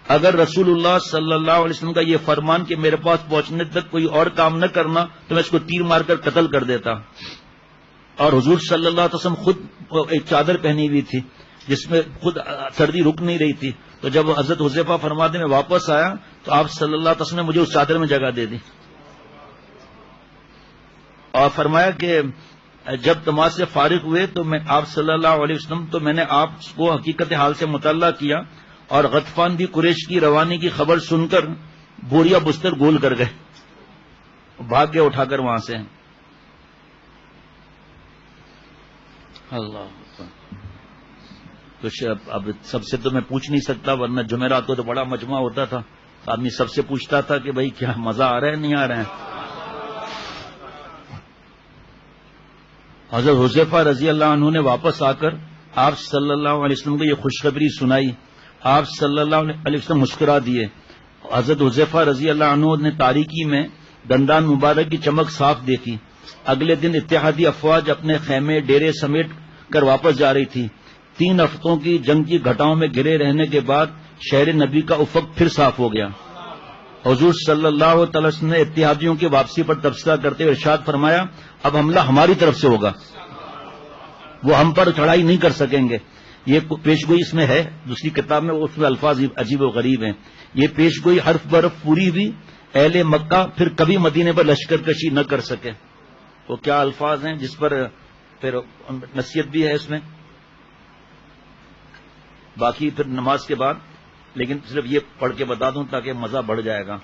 اگر رسول اللہ صلی اللہ علیہ وسلم کا یہ فرمان کہ میرے پاس پہنچنے تک کوئی اور کام نہ کرنا تو میں اس کو تیر مار کر قتل کر دیتا. اور حضور صلی اللہ علیہ وسلم خود ایک چادر پہنی ہوئی تھی جس میں خود سردی رک نہیں رہی تھی. تو جب حضرت حذیفہ فرماتے میں واپس آیا تو آپ صلی اللہ علیہ وسلم نے مجھے اس چادر میں جگہ دے دی اور فرمایا کہ جب نماز سے فارغ ہوئے تو میں آپ صلی اللہ علیہ وسلم تو میں نے آپ کو حقیقت حال سے مطلع کیا، اور غطفان بھی قریش کی روانی کی خبر سن کر بوریا بستر گول کر گئے، بھاگ گئے اٹھا کر وہاں سے. اللہ کچھ اب سب سے تو میں پوچھ نہیں سکتا، ورنہ جمعرات کو تو بڑا مجمع ہوتا تھا، آدمی سب سے پوچھتا تھا کہ بھائی کیا مزہ آ رہا ہے نہیں آ رہا ہے. حضرت حذیفہ رضی اللہ عنہ نے واپس آ کر آپ صلی اللہ علیہ وسلم کو یہ خوشخبری سنائی. آپ صلی اللہ علیہ وسلم مسکرا دیے. حضرت حذیفہ رضی اللہ عنہ نے تاریکی میں دندان مبارک کی چمک صاف دیکھی. اگلے دن اتحادی افواج اپنے خیمے ڈیرے سمیٹ کر واپس جا رہی تھی. 3 ہفتوں کی جنگ کی گھٹاؤں میں گھرے رہنے کے بعد شہر نبی کا افق پھر صاف ہو گیا. حضور صلی اللہ تعالی وسلم نے اتحادیوں کی واپسی پر تبصرہ کرتے ہوئے ارشاد فرمایا اب حملہ ہماری طرف سے ہوگا، وہ ہم پر چڑھائی نہیں کر سکیں گے. یہ پیشگوئی اس میں ہے، دوسری کتاب میں اس میں الفاظ عجیب و غریب ہیں. یہ پیشگوئی حرف برف پوری ہوئی. اہل مکہ پھر کبھی مدینے پر لشکر کشی نہ کر سکے. وہ کیا الفاظ ہیں جس پر پھر نصیحت بھی ہے اس میں، باقی پھر نماز کے بعد، لیکن صرف یہ پڑھ کے بتا دوں تاکہ مزہ بڑھ جائے گا.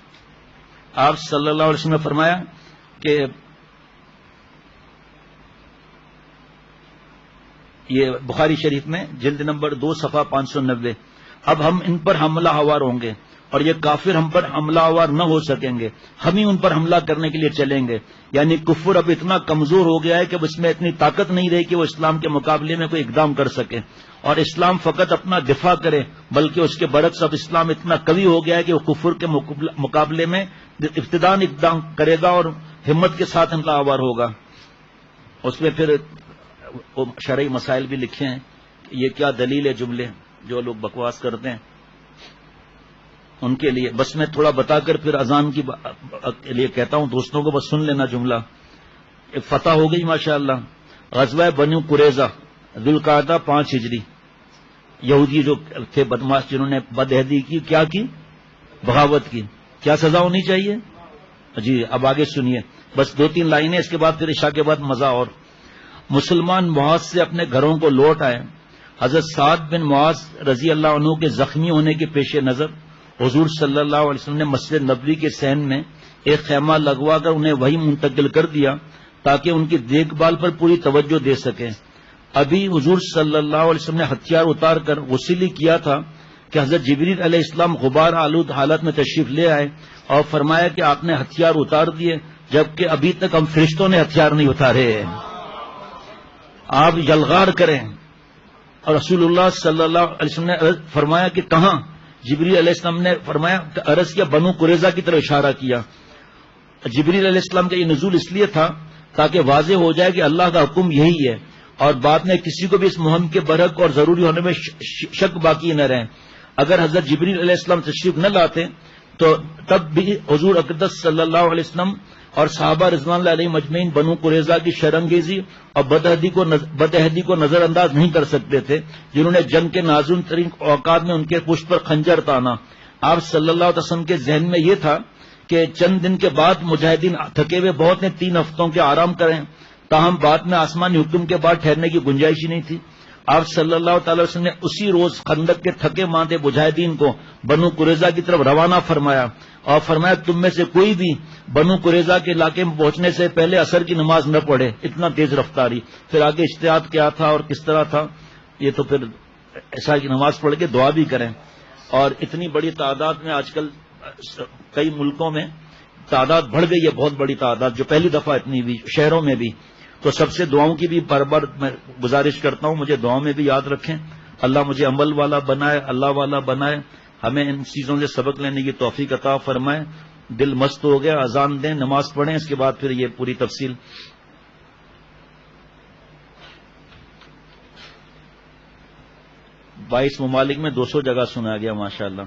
آپ صلی اللہ علیہ وسلم نے فرمایا کہ یہ بخاری شریف میں جلد نمبر 2 صفحہ 590، اب ہم ان پر حملہ آور ہوں گے اور یہ کافر ہم پر حملہ آور نہ ہو سکیں گے، ہم ہی ان پر حملہ کرنے کے لیے چلیں گے. یعنی کفر اب اتنا کمزور ہو گیا ہے کہ اس میں اتنی طاقت نہیں رہی کہ وہ اسلام کے مقابلے میں کوئی اقدام کر سکے، اور اسلام فقط اپنا دفاع کرے، بلکہ اس کے برعکس اب اسلام اتنا قوی ہو گیا ہے کہ وہ کفر کے مقابلے میں ابتداً اقدام کرے گا اور ہمت کے ساتھ حملہ آور ہوگا. اس میں پھر شرعی مسائل بھی لکھے ہیں، یہ کیا دلیل ہے جملے جو لوگ بکواس کرتے ہیں ان کے لیے. بس میں تھوڑا بتا کر پھر اذان کی لیے کہتا ہوں، دوستوں کو بس سن لینا جملہ. ایک فتح ہو گئی ماشاءاللہ. غزوہ بنو قریظہ ذوالقعدہ 5 ہجری. یہودی جو تھے بدماش جنہوں نے بدعہدی کی، کیا کی؟ بغاوت کی. کیا سزا ہونی چاہیے؟ جی اب آگے سنیے، بس 2-3 لائنیں، اس کے بعد پھر عشاء کے بعد مزہ. اور مسلمان معاذ سے اپنے گھروں کو لوٹ آئے. حضرت سعد بن معاذ رضی اللہ عنہ کے زخمی ہونے کے پیش نظر حضور صلی اللہ علیہ وسلم نے مسجد نبوی کے صحن میں ایک خیمہ لگوا کر انہیں وہی منتقل کر دیا تاکہ ان کی دیکھ بھال پر پوری توجہ دے سکیں. ابھی حضور صلی اللہ علیہ وسلم نے ہتھیار اتار کر غسل کیا تھا کہ حضرت جبریل علیہ السلام غبار آلود حالت میں تشریف لے آئے اور فرمایا کہ آپ نے ہتھیار اتار دیے، جبکہ ابھی تک ہم فرشتوں نے ہتھیار نہیں اتارے. آپ یلغار کریں. اور رسول اللہ صلی اللہ علیہ وسلم نے فرمایا کہ کہاں؟ جبریل علیہ السلام نے فرمایا کہ عرض کیا بنو قریظہ کی طرف اشارہ کیا. جبریل علیہ السلام کا یہ نزول اس لیے تھا تاکہ واضح ہو جائے کہ اللہ کا حکم یہی ہے، اور بعد میں کسی کو بھی اس مہم کے برحق اور ضروری ہونے میں شک باقی نہ رہے. اگر حضرت جبریل علیہ السلام تشریف نہ لاتے تو تب بھی حضور اقدس صلی اللہ علیہ وسلم اور صحابہ رضوان اللہ علیہم اجمعین بنو قریظہ کی شرانگیزی اور بدعہدی کو نظر انداز نہیں کر سکتے تھے، جنہوں نے جنگ کے نازل ترین اوقات میں ان کے پشت پر خنجر تانا۔ آپ صلی اللہ علیہ وسلم کے ذہن میں یہ تھا کہ چند دن کے بعد مجاہدین تھکے ہوئے بہت ہیں، 3 ہفتوں کے آرام کریں، تاہم بعد میں آسمانی حکم کے بعد ٹھہرنے کی گنجائش ہی نہیں تھی۔ آپ صلی اللہ تعالی وسلم نے اسی روز خندق کے تھکے ماندے مجاہدین کو بنو قریظہ کی طرف روانہ فرمایا اور فرمایا تم میں سے کوئی بھی بنو قریظہ کے علاقے میں پہنچنے سے پہلے عصر کی نماز نہ پڑھے، اتنا تیز رفتاری۔ پھر آگے اجتہاد کیا تھا اور کس طرح تھا، یہ تو پھر عشاء کی نماز پڑھ کے دعا بھی کریں۔ اور اتنی بڑی تعداد میں آج کل کئی ملکوں میں تعداد بڑھ گئی ہے، بہت بڑی تعداد، جو پہلی دفعہ اتنی بھی شہروں میں بھی۔ تو سب سے دعاؤں کی بھی بار بار میں گزارش کرتا ہوں، مجھے دعاؤں میں بھی یاد رکھیں، اللہ مجھے عمل والا بنائے، اللہ والا بنائے، ہمیں ان چیزوں سے سبق لینے کی توفیق عطا فرمائے۔ دل مست ہو گیا، اذان دیں، نماز پڑھیں، اس کے بعد پھر یہ پوری تفصیل۔ 22 ممالک میں 200 جگہ سنا گیا، ماشاءاللہ۔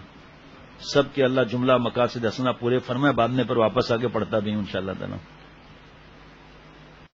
سب کے اللہ جملہ مقاصد حسنہ پورے فرمائے، بعد میں پر واپس آ کے پڑھتا بھی ہوں انشاءاللہ تعالی۔